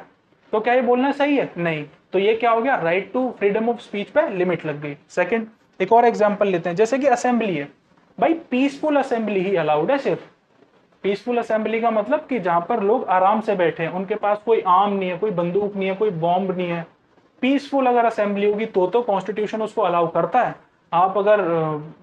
तो क्या ये बोलना सही है? नहीं। तो ये क्या हो गया? Right to freedom of speech पे लिमिट लग गई। सेकंड, एक और एग्जांपल लेते हैं, जैसे कि असेंबली है। भाई पीसफुल असेंबली ही अलाउड है सिर्फ। पीसफुल असेंबली का मतलब कि जहां पर लोग आराम से बैठे हैं, उनके पास कोई आर्म नहीं है, कोई बंदूक नहीं है, कोई बॉम्ब नहीं है। पीसफुल अगर असेंबली होगी तो कॉन्स्टिट्यूशन उसको अलाउ करता है। आप अगर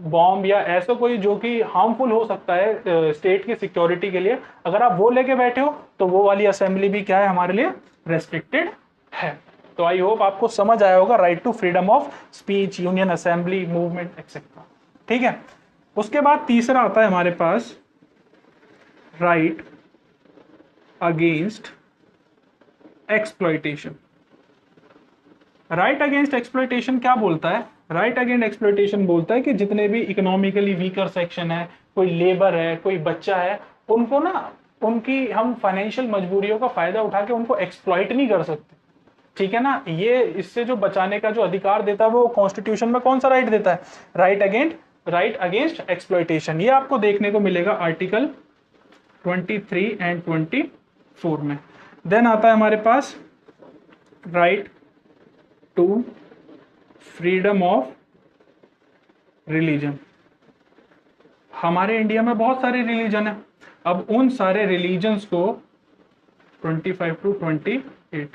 बॉम्ब या ऐसा कोई जो कि हार्मफुल हो सकता है स्टेट की सिक्योरिटी के लिए, अगर आप वो लेके बैठे हो तो वो वाली असेंबली भी क्या है? हमारे लिए रेस्ट्रिक्टेड है। तो आई होप आपको समझ आया होगा right to freedom of speech, union, assembly, movement etcetera. ठीक है, उसके बाद तीसरा आता है हमारे पास right against exploitation. Right against exploitation क्या बोलता है? राइट अगेंस्ट एक्सप्लॉयटेशन बोलता है कि जितने भी इकोनॉमिकली वीकर सेक्शन है, कोई लेबर है, कोई बच्चा है, उनको ना उनकी हम फाइनेंशियल मजबूरियों का फायदा उठा के उनको एक्सप्लॉइट नहीं कर सकते। ठीक है ना। ये इससे जो बचाने का जो अधिकार देता है वो कॉन्स्टिट्यूशन में कौन सा राइट देता है, राइट अगेंस्ट एक्सप्लॉइटेशन। ये आपको देखने को मिलेगा आर्टिकल 23 एंड 24 में। देन आता है हमारे पास right to freedom of religion. हमारे इंडिया में बहुत सारे रिलीजन है, अब उन सारे रिलीजन्स को 25 टू 28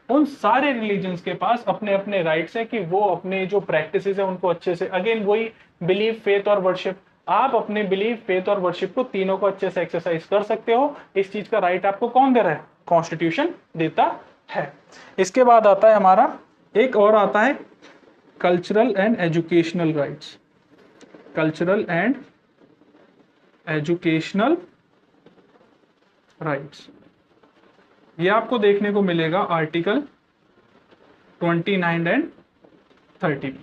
उन सारे रिलीजन्स के पास अपने अपने राइट्स है कि वो अपने जो प्रैक्टिसेस है उनको अच्छे से, अगेन वही बिलीव फेथ और वर्शिप, आप अपने बिलीव फेथ और वर्शिप को तीनों को अच्छे से एक्सरसाइज कर सकते हो। इस चीज का राइट आपको कौन दे रहा है, कॉन्स्टिट्यूशन देता है। इसके बाद आता है हमारा एक और आता है cultural and educational rights. Cultural and educational rights, ये आपको देखने को मिलेगा आर्टिकल 29 एंड 30।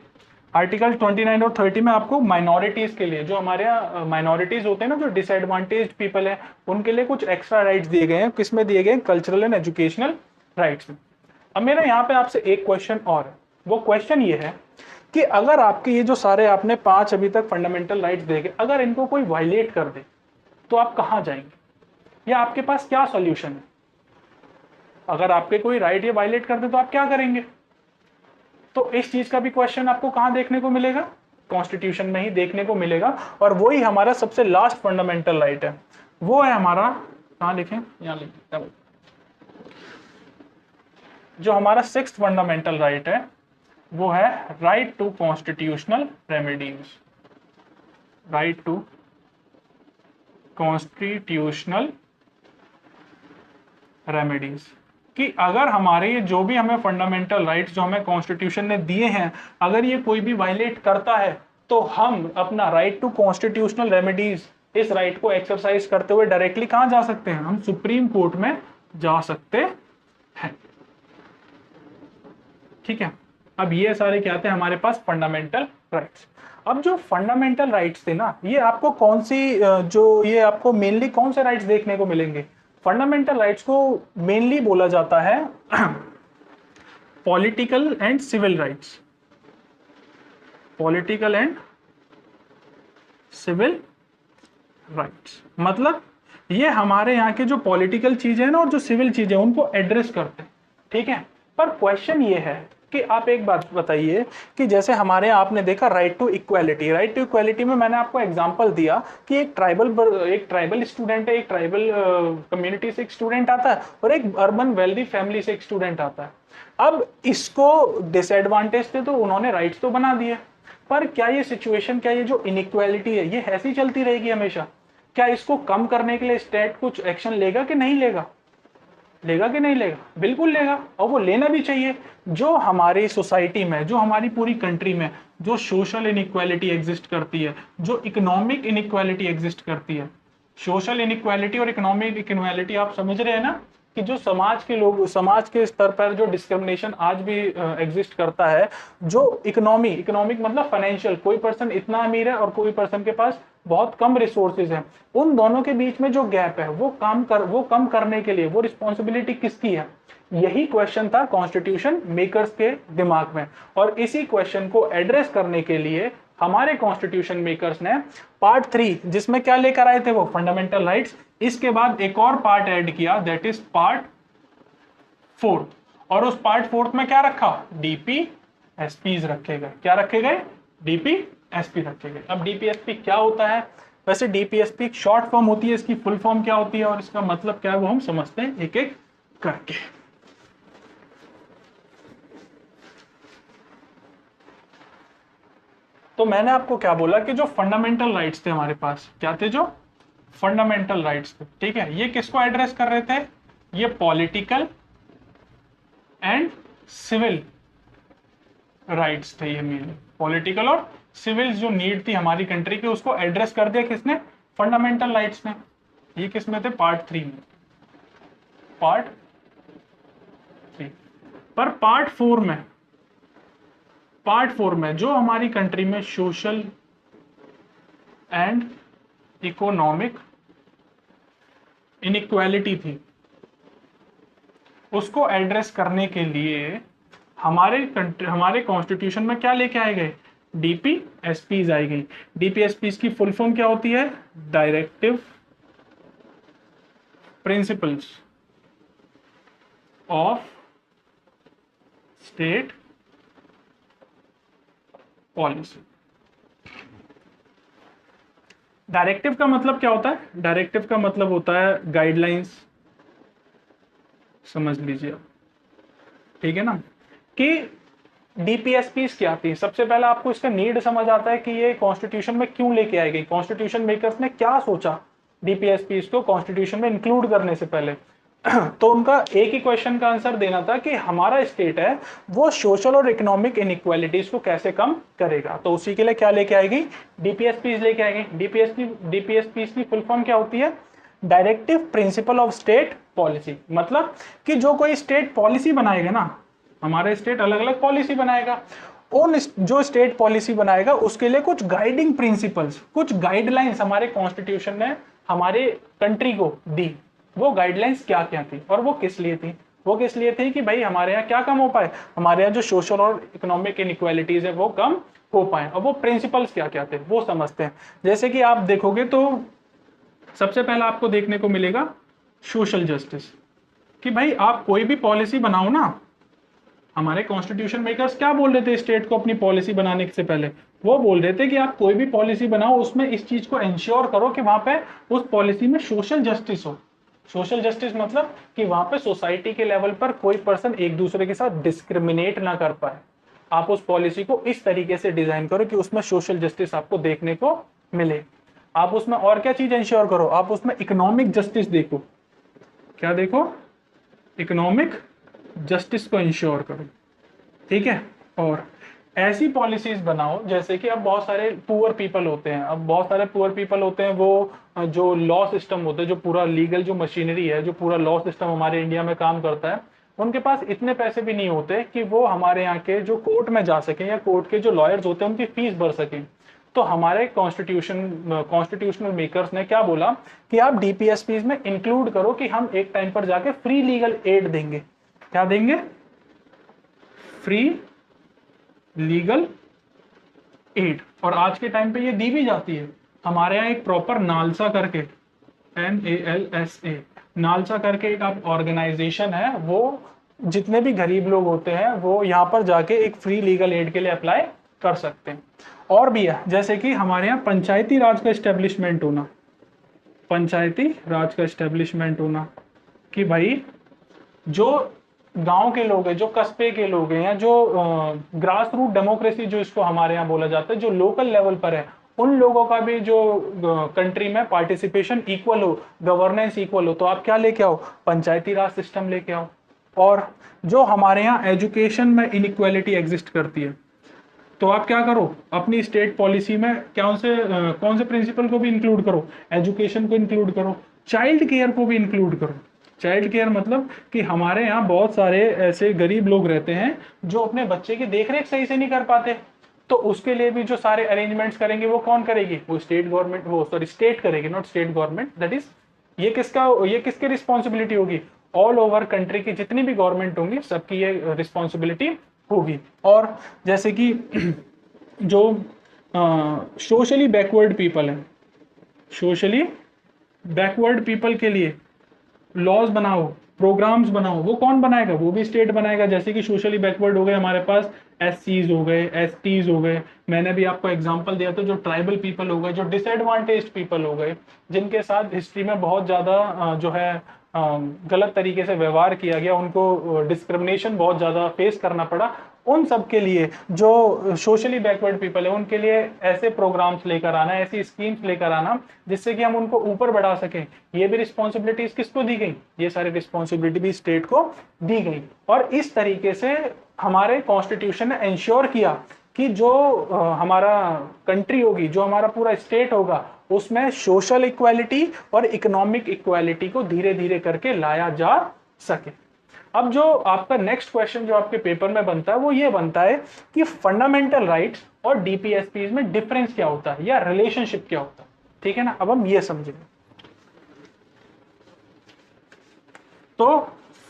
आर्टिकल 29 और 30 में आपको माइनॉरिटीज के लिए, जो हमारे यहाँ माइनॉरिटीज होते हैं ना, जो डिसएडवांटेज्ड पीपल है, उनके लिए कुछ एक्स्ट्रा राइट्स दिए गए हैं। किसमें दिए गए हैं, कल्चरल एंड एजुकेशनल राइट्स में। अब मेरा यहाँ पे आपसे एक क्वेश्चन और है, वो क्वेश्चन ये है कि अगर आपके ये जो सारे आपने 5 अभी तक फंडामेंटल राइट्स देखे, अगर इनको कोई वायलेट कर दे तो आप कहाँ जाएंगे, या आपके पास क्या सॉल्यूशन है। अगर आपके कोई राइट ये वायलेट कर दे तो आप क्या करेंगे। तो इस चीज का भी क्वेश्चन आपको कहां देखने को मिलेगा, कॉन्स्टिट्यूशन में ही देखने को मिलेगा। और वही हमारा सबसे लास्ट फंडामेंटल राइट है, वो है हमारा, कहां लिखें, यहां लिखें, जो हमारा 6th फंडामेंटल राइट है वो है right to constitutional remedies. Right to constitutional remedies, कि अगर हमारे ये जो भी हमें फंडामेंटल राइट्स जो हमें कॉन्स्टिट्यूशन ने दिए हैं, अगर ये कोई भी वायलेट करता है तो हम अपना राइट टू कॉन्स्टिट्यूशनल रेमेडीज, इस राइट को एक्सरसाइज करते हुए डायरेक्टली कहां जा सकते हैं, हम सुप्रीम कोर्ट में जा सकते हैं। ठीक है, अब ये सारे क्या थे हमारे पास फंडामेंटल राइट्स। अब जो फंडामेंटल राइट्स थे ना, ये आपको कौन सी जो ये आपको मेनली कौन से राइट्स देखने को मिलेंगे, फंडामेंटल राइट्स को मेनली बोला जाता है political and civil rights. Political and civil rights मतलब ये हमारे यहाँ के जो पॉलिटिकल चीजें हैं ना और जो सिविल चीजें उनको एड्रेस करते हैं। ठीक है, पर क्वेश्चन ये है कि आप एक बात बताइए कि जैसे हमारे यहाँ आपने देखा right to equality, right to equality में मैंने आपको एग्जांपल दिया कि एक ट्राइबल स्टूडेंट है, एक ट्राइबल कम्युनिटी से एक स्टूडेंट आता है और एक अर्बन वेल्दी फैमिली से एक स्टूडेंट आता है। अब इसको डिसएडवांटेज थे तो उन्होंने राइट्स तो बना दिए, पर क्या ये सिचुएशन, क्या ये जो इनइक्वालिटी है ये ऐसी चलती रहेगी हमेशा, क्या इसको कम करने के लिए स्टेट कुछ एक्शन लेगा कि नहीं लेगा, लेगा कि नहीं लेगा, बिल्कुल लेगा, और वो लेना भी चाहिए। जो हमारी सोसाइटी में, जो हमारी पूरी कंट्री में जो सोशल इनइक्वालिटी एग्जिस्ट करती है, जो इकोनॉमिक इनइक्वालिटी एग्जिस्ट करती है, सोशल इनइक्वालिटी और इकोनॉमिक इनइक्वालिटी आप समझ रहे हैं ना, कि जो समाज के लोग, समाज के स्तर पर जो डिस्क्रिमिनेशन आज भी एग्जिस्ट करता है, जो इकोनॉमिक मतलब फाइनेंशियल, कोई पर्सन इतना अमीर है और कोई पर्सन के पास बहुत कम रिसोर्सेज हैं, उन दोनों के बीच में जो गैप है वो कम करने के लिए वो रिस्पॉन्सिबिलिटी किसकी है, यही क्वेश्चन था कॉन्स्टिट्यूशन मेकर्स के दिमाग में। और इसी क्वेश्चन को एड्रेस करने के लिए हमारे कॉन्स्टिट्यूशन मेकर्स ने पार्ट 3, जिसमें क्या लेकर आए थे वो फंडामेंटल राइट्स, इसके बाद एक और पार्ट ऐड किया, दैट इज पार्ट 4। और उस पार्ट 4 में क्या रखा, डीपीएसपीज रखे गए। क्या रखे गए, डीपीएसपी रखे गए। अब डीपीएसपी क्या होता है, वैसे डीपीएसपी एक शॉर्ट फॉर्म होती है, इसकी फुल फॉर्म क्या होती है और इसका मतलब क्या है वो हम समझते हैं एक एक करके। तो मैंने आपको क्या बोला कि जो फंडामेंटल राइट्स थे हमारे पास, क्या थे, जो फंडामेंटल राइट्स थे, ठीक है, ये किसको एड्रेस कर रहे थे, ये पॉलिटिकल एंड सिविल राइट्स थे। ये मेन पॉलिटिकल और सिविल जो नीड थी हमारी कंट्री की, उसको एड्रेस कर दिया किसने, फंडामेंटल राइट्स ने। ये किसमें थे, पार्ट 3 में, पार्ट 3। पर पार्ट 4 में जो हमारी कंट्री में सोशल एंड इकोनॉमिक इनइक्वालिटी थी, उसको एड्रेस करने के लिए हमारे कॉन्स्टिट्यूशन में क्या लेके आए गए, डीपीएसपीज आई गई। डीपीएसपीज की फुल फॉर्म क्या होती है, directive principles of state policy. Directive का मतलब क्या होता है, डायरेक्टिव का मतलब होता है गाइडलाइंस, समझ लीजिए आप, ठीक है ना। कि डीपीएसपीस क्या थी, सबसे पहले आपको इसका नीड समझ आता है कि ये कॉन्स्टिट्यूशन में क्यों लेके आई गई, कॉन्स्टिट्यूशन मेकर्स ने क्या सोचा डीपीएसपीस को कॉन्स्टिट्यूशन में इंक्लूड करने से पहले। तो उनका एक ही क्वेश्चन का आंसर देना था कि हमारा स्टेट है वो सोशल और इकोनॉमिक इनइक्वालिटीज को कैसे कम करेगा। तो उसी के लिए क्या लेके आएगी, डीपीएसपीस लेके आएगी। डीपीएसपीस की फुल फॉर्म क्या होती है, directive principle of state policy. मतलब कि जो कोई स्टेट पॉलिसी बनाएगा ना, हमारा स्टेट अलग अलग पॉलिसी बनाएगा, उन जो स्टेट पॉलिसी बनाएगा उसके लिए कुछ गाइडिंग प्रिंसिपल्स, कुछ गाइडलाइंस हमारे कॉन्स्टिट्यूशन ने हमारे कंट्री को दी। वो गाइडलाइंस क्या क्या थी और वो किस लिए थी, वो किस लिए थी कि भाई हमारे यहाँ क्या कम हो पाए, हमारे यहाँ जो सोशल और इकोनॉमिक इनइक्वालिटीज है वो कम हो पाए। और वो प्रिंसिपल्स क्या क्या थे वो समझते हैं। जैसे कि आप देखोगे तो सबसे पहला आपको देखने को मिलेगा सोशल जस्टिस, कि भाई आप कोई भी पॉलिसी बनाओ ना, हमारे कॉन्स्टिट्यूशन मेकर्स क्या बोल रहे थे स्टेट को अपनी पॉलिसी बनाने से पहले, वो बोल रहे थे कि आप कोई भी पॉलिसी बनाओ उसमें इस चीज को इंश्योर करो कि वहां पे उस पॉलिसी में सोशल जस्टिस हो। सोशल जस्टिस मतलब कि वहां पे सोसाइटी के लेवल पर कोई पर्सन एक दूसरे के साथ डिस्क्रिमिनेट ना कर पाए। आप उस पॉलिसी को इस तरीके से डिजाइन करो कि उसमें सोशल जस्टिस आपको देखने को मिले। आप उसमें और क्या चीज इंश्योर करो, आप उसमें इकोनॉमिक जस्टिस देखो, क्या देखो, इकोनॉमिक जस्टिस को इंश्योर करो, ठीक है। और ऐसी पॉलिसीज बनाओ जैसे कि अब बहुत सारे पुअर पीपल होते हैं, अब बहुत सारे पुअर पीपल होते हैं, वो जो लॉ सिस्टम होता है, जो पूरा लीगल जो मशीनरी है, जो पूरा लॉ सिस्टम हमारे इंडिया में काम करता है, उनके पास इतने पैसे भी नहीं होते कि वो हमारे यहाँ के जो कोर्ट में जा सके या कोर्ट के जो लॉयर्स होते हैं उनकी फीस भर सकें। तो हमारे कॉन्स्टिट्यूशनल मेकर्स ने क्या बोला कि आप डीपीएसपीज में इंक्लूड करो कि हम एक टाइम पर जाके फ्री लीगल एड देंगे। क्या देंगे, फ्री लीगल एड। और आज के टाइम पे ये दी भी जाती है। हमारे यहाँ एक प्रॉपर नालसा करके, NALSA, नालसा करके एक आप ऑर्गेनाइजेशन है, वो जितने भी गरीब लोग होते हैं वो यहाँ पर जाके एक फ्री लीगल एड के लिए अप्लाई कर सकते हैं। और भी है, जैसे कि हमारे यहाँ पंचायती राज का एस्टेब्लिशमेंट होना, पंचायती राज का एस्टेब्लिशमेंट होना, कि भाई जो गांव के लोग हैं, जो कस्बे के लोग हैं, या जो ग्रास रूट डेमोक्रेसी जो इसको हमारे यहाँ बोला जाता है, जो लोकल लेवल पर है, उन लोगों का भी जो कंट्री में पार्टिसिपेशन इक्वल हो, गवर्नेंस इक्वल हो। तो आप क्या लेके आओ, पंचायती राज सिस्टम लेके आओ। और जो हमारे यहाँ एजुकेशन में इनइक्वालिटी एग्जिस्ट करती है, तो आप क्या करो, अपनी स्टेट पॉलिसी में कौन से प्रिंसिपल को भी इंक्लूड करो, एजुकेशन को इंक्लूड करो, चाइल्ड केयर को भी इंक्लूड करो। चाइल्ड केयर मतलब कि हमारे यहाँ बहुत सारे ऐसे गरीब लोग रहते हैं जो अपने बच्चे की देखरेख सही से नहीं कर पाते, तो उसके लिए भी जो सारे अरेंजमेंट्स करेंगे वो कौन करेगी, वो स्टेट गवर्नमेंट, वो सॉरी स्टेट करेगी, not state government. That is ये किसकी रिस्पॉन्सिबिलिटी होगी, ऑल ओवर कंट्री की जितनी भी गवर्नमेंट होंगी सबकी ये रिस्पॉन्सिबिलिटी होगी। और जैसे कि जो सोशली बैकवर्ड पीपल हैं, सोशली बैकवर्ड पीपल के लिए लॉज बनाओ, प्रोग्राम्स बनाओ, वो कौन बनाएगा, वो भी स्टेट बनाएगा। जैसे कि सोशली बैकवर्ड हो गए हमारे पास, SCs हो गए, STs हो गए, मैंने भी आपको एग्जांपल दिया था, जो ट्राइबल पीपल हो गए, जो डिसएडवांटेज्ड पीपल हो गए, जिनके साथ हिस्ट्री में बहुत ज्यादा जो है गलत तरीके से व्यवहार किया गया, उनको डिस्क्रिमिनेशन बहुत ज्यादा फेस करना पड़ा, उन सब के लिए जो सोशली बैकवर्ड पीपल है उनके लिए ऐसे प्रोग्राम्स लेकर आना, ऐसी स्कीम्स लेकर आना जिससे कि हम उनको ऊपर बढ़ा सकें। ये भी रिस्पॉन्सिबिलिटीज किसको दी गई, ये सारी रिस्पॉन्सिबिलिटी भी स्टेट को दी गई। और इस तरीके से हमारे कॉन्स्टिट्यूशन ने इंश्योर किया कि जो हमारा कंट्री होगी, जो हमारा पूरा स्टेट होगा, उसमें सोशल इक्वालिटी और इकोनॉमिक इक्वालिटी को धीरे धीरे करके लाया जा सके। अब जो आपका नेक्स्ट क्वेश्चन जो आपके पेपर में बनता है वो ये बनता है कि फंडामेंटल राइट्स और डीपीएसपीज में डिफरेंस क्या होता है या रिलेशनशिप क्या होता है, ठीक है ना। अब हम ये समझेंगे। तो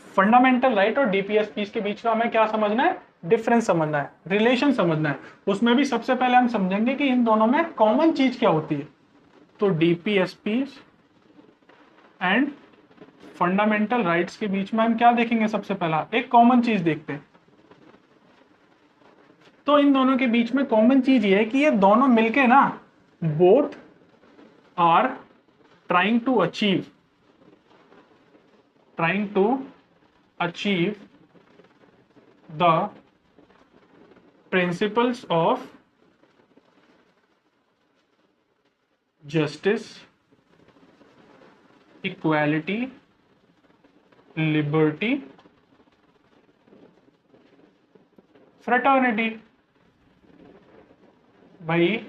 फंडामेंटल राइट और डीपीएसपीज के बीच का हमें क्या समझना है, डिफरेंस समझना है, रिलेशन समझना है। उसमें भी सबसे पहले हम समझेंगे कि इन दोनों में कॉमन चीज क्या होती है। तो डीपीएसपी एंड फंडामेंटल राइट्स के बीच में हम क्या देखेंगे, सबसे पहला एक कॉमन चीज देखते हैं। तो इन दोनों के बीच में कॉमन चीज ये है कि ये दोनों मिलके ना both are trying to achieve the principles of justice, equality, liberty, fraternity. भाई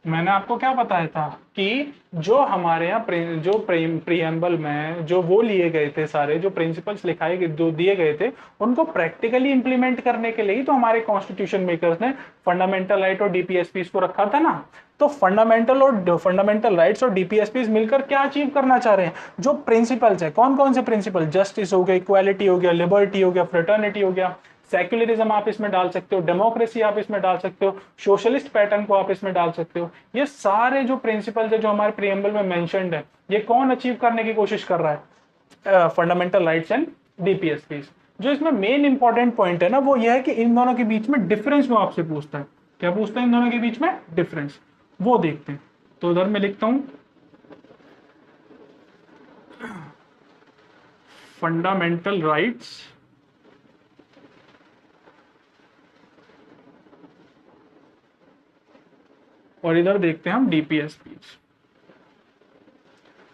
मैंने आपको क्या बताया था कि जो हमारे यहाँ जो प्रियम्बल में जो वो लिए गए थे, सारे जो प्रिंसिपल्स लिखाए गए, जो दिए गए थे, उनको प्रैक्टिकली इंप्लीमेंट करने के लिए ही तो हमारे कॉन्स्टिट्यूशन मेकर्स ने फंडामेंटल राइट और डीपीएसपीस को रखा था ना। तो फंडामेंटल राइट्स और डीपीएसपीस मिलकर क्या अचीव करना चाह रहे हैं, जो प्रिंसिपल्स है, कौन कौन से प्रिंसिपल, जस्टिस हो गया, इक्वालिटी हो गया, लिबर्टी हो गया, फ्रेटर्निटी हो गया, सेक्युलरिज्म आप इसमें डाल सकते हो, डेमोक्रेसी आप इसमें डाल सकते हो, सोशलिस्ट पैटर्न को आप इसमें डाल सकते हो। ये सारे जो प्रिंसिपल्स है जो हमारे प्रीएम्बल में मेंशन्ड है, ये कौन अचीव करने की कोशिश कर रहा है, फंडामेंटल राइट्स एंड डीपीएसपीस। जो इसमें मेन इंपॉर्टेंट पॉइंट है ना, वो ये है कि इन दोनों के बीच में डिफरेंस वो आपसे पूछता है। क्या पूछता है इन दोनों के बीच में डिफरेंस, वो देखते हैं। तो उधर मैं लिखता हूं फंडामेंटल राइट्स और इधर देखते हैं हम डीपीएसपीस।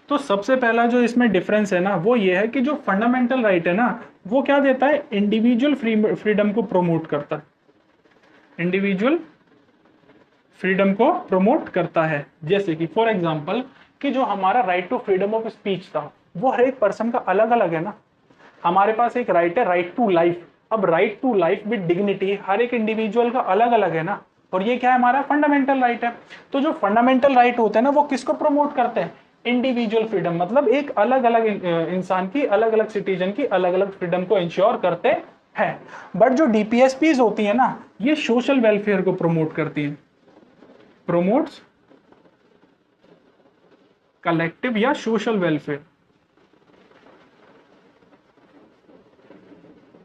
तो सबसे पहला जो इसमें डिफरेंस है ना, वो ये है कि जो फंडामेंटल राइट है ना, वो क्या देता है, इंडिविजुअल फ्रीडम को प्रमोट करता है, इंडिविजुअल फ्रीडम को प्रमोट करता है। जैसे कि फॉर एग्जांपल कि जो हमारा right to freedom of speech था, वो हर एक पर्सन का अलग अलग है ना। हमारे पास एक राइट है, राइट टू लाइफ। अब right to life with dignity हर एक इंडिविजुअल का अलग अलग है ना, और ये क्या है, हमारा फंडामेंटल राइट है। तो जो फंडामेंटल राइट होते हैं ना, वो किसको प्रमोट करते हैं, इंडिविजुअल फ्रीडम, मतलब एक अलग अलग इंसान की, अलग अलग सिटीजन की अलग अलग फ्रीडम को इंश्योर करते हैं। बट जो डीपीएसपीज होती है ना, ये सोशल वेलफेयर को प्रमोट करती है, प्रमोट्स कलेक्टिव या सोशल वेलफेयर,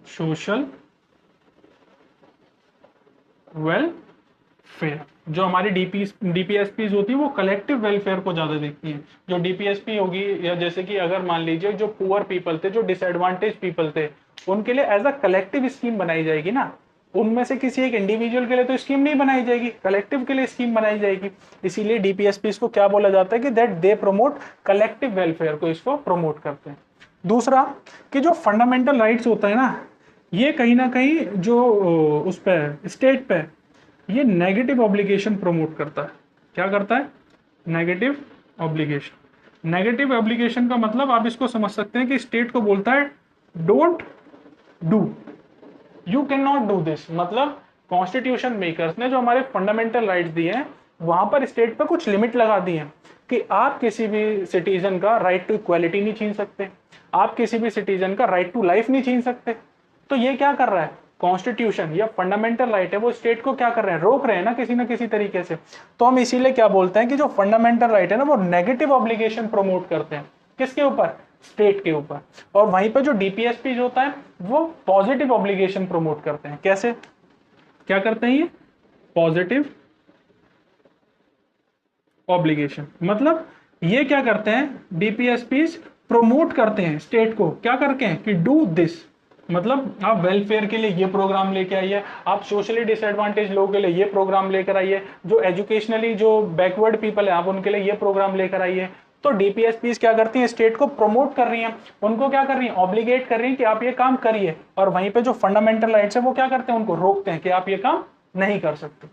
सोशल वेलफेयर। जो हमारी डीपीएसपीज होती है वो कलेक्टिव वेलफेयर को ज्यादा देखती हैं। जो डीपीएसपी होगी, या जैसे कि अगर मान लीजिए जो पुअर पीपल थे, जो डिसएडवांटेज पीपल थे, उनके लिए एज अ कलेक्टिव स्कीम बनाई जाएगी ना। उनमें से किसी एक इंडिविजुअल के लिए तो स्कीम नहीं बनाई जाएगी, कलेक्टिव के लिए स्कीम बनाई जाएगी। इसीलिए डीपीएसपीज को क्या बोला जाता है कि that they promote collective welfare को, इसको प्रमोट करते हैं। दूसरा कि जो फंडामेंटल राइट्स होता है ना, ये कहीं ना कहीं जो उस पे स्टेट पे ये नेगेटिव ऑब्लिगेशन प्रमोट करता है। क्या करता है, नेगेटिव ऑब्लिगेशन। नेगेटिव ऑब्लिगेशन का मतलब आप इसको समझ सकते हैं कि स्टेट को बोलता है don't do, you can not do this. मतलब कॉन्स्टिट्यूशन मेकर्स ने जो हमारे फंडामेंटल राइट्स दिए हैं, वहां पर स्टेट पे कुछ लिमिट लगा दी है कि आप किसी भी सिटीजन का राइट टू इक्वालिटी नहीं छीन सकते, आप किसी भी सिटीजन का राइट टू लाइफ नहीं छीन सकते। तो ये क्या कर रहा है, कॉन्स्टिट्यूशन या फंडामेंटल राइट है, वो स्टेट को क्या कर रहे हैं, रोक रहे हैं ना किसी ना किसी तरीके से। तो हम इसीलिए क्या बोलते हैं कि जो फंडामेंटल राइट है ना, वो नेगेटिव ऑब्लिगेशन प्रमोट करते हैं, किसके ऊपर, स्टेट के ऊपर। और वहीं पे जो डीपीएसपी होता है वो पॉजिटिव ऑब्लिगेशन प्रमोट करते हैं। कैसे, क्या करते हैं ये, पॉजिटिव ऑब्लिगेशन। मतलब ये क्या करते हैं, डीपीएसपीज प्रमोट करते हैं स्टेट को, क्या करके कि डू दिस, मतलब आप वेलफेयर के लिए ये प्रोग्राम लेके आइए, आप सोशली डिसएडवांटेज लोगों के लिए ये प्रोग्राम लेकर आइए, जो एजुकेशनली जो बैकवर्ड पीपल है आप उनके लिए ये प्रोग्राम लेकर आइए। तो डीपीएसपीज क्या करती हैं, स्टेट को प्रमोट कर रही हैं, उनको क्या कर रही हैं, ऑब्लिगेट कर रही हैं कि आप ये काम करिए। और वहीं पे जो फंडामेंटल राइट्स है वो क्या करते हैं, उनको रोकते हैं कि आप ये काम नहीं कर सकते।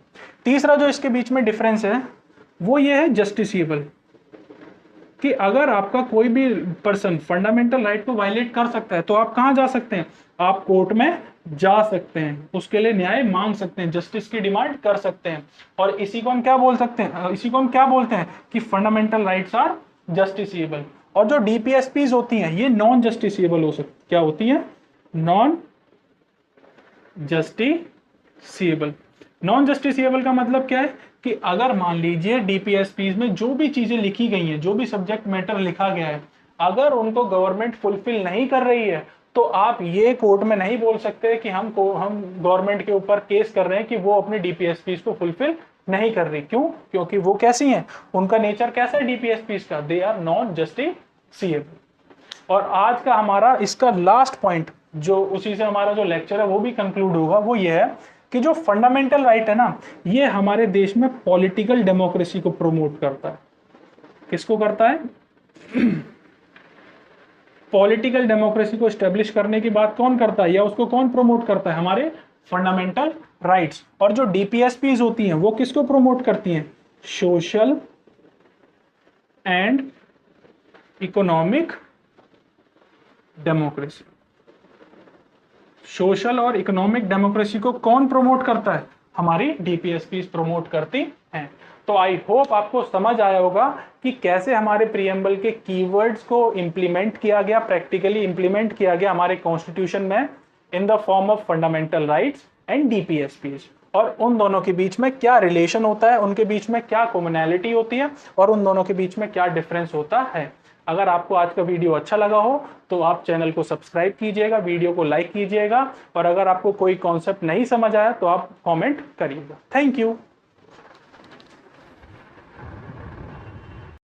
तीसरा जो इसके बीच में डिफरेंस है वो ये है जस्टिसिएबल, कि अगर आपका कोई भी पर्सन फंडामेंटल राइट को वायलेट कर सकता है तो आप कहां जा सकते हैं, आप कोर्ट में जा सकते हैं, उसके लिए न्याय मांग सकते हैं, जस्टिस की डिमांड कर सकते हैं। और इसी को हम क्या बोल सकते हैं, इसी को हम क्या बोलते हैं कि फंडामेंटल राइट्स आर जस्टिसिएबल। और जो डीपीएसपीज होती हैं ये नॉन जस्टिसिएबल हो सकती, क्या होती है, नॉन जस्टिसिएबल। नॉन जस्टिसिएबल का मतलब क्या है कि अगर मान लीजिए डीपीएसपीज में जो भी चीजें लिखी गई हैं, जो भी सब्जेक्ट मैटर लिखा गया है, अगर उनको गवर्नमेंट फुलफिल नहीं कर रही है तो आप ये कोर्ट में नहीं बोल सकते कि हम गवर्नमेंट के ऊपर केस कर रहे हैं कि वो अपने डीपीएसपीज को फुलफिल नहीं कर रही। क्यों? क्योंकि वो कैसी हैं, उनका नेचर कैसा है डीपीएसपीज का, दे आर नॉन जस्टिसिएबल। और आज का हमारा इसका लास्ट पॉइंट, जो उसी से हमारा जो लेक्चर है वो भी कंक्लूड होगा, वो ये है कि जो फंडामेंटल राइट है ना, ये हमारे देश में पॉलिटिकल डेमोक्रेसी को प्रमोट करता है। किसको करता है? पॉलिटिकल डेमोक्रेसी को स्टेब्लिश करने की बात कौन करता है, या उसको कौन प्रमोट करता है? हमारे फंडामेंटल राइट्स। और जो डीपीएसपीज होती हैं वो किसको प्रमोट करती हैं? Social and economic democracy. Social और इकोनॉमिक डेमोक्रेसी को कौन प्रमोट करता है? हमारी डीपीएसपीज प्रमोट करती हैं। तो आई होप आपको समझ आया होगा कि कैसे हमारे प्रीएम्बल के कीवर्ड्स को इंप्लीमेंट किया गया, प्रैक्टिकली इंप्लीमेंट किया गया हमारे कॉन्स्टिट्यूशन में in the form of fundamental rights and DPSPs, और उन दोनों के बीच में क्या रिलेशन होता है, उनके बीच में क्या कॉमनैलिटी होती है, और उन दोनों के बीच में क्या डिफरेंस होता है। अगर आपको आज का वीडियो अच्छा लगा हो तो आप चैनल को सब्सक्राइब कीजिएगा, वीडियो को लाइक कीजिएगा, और अगर आपको कोई कॉन्सेप्ट नहीं समझ आया तो आप कमेंट करिएगा। Thank you.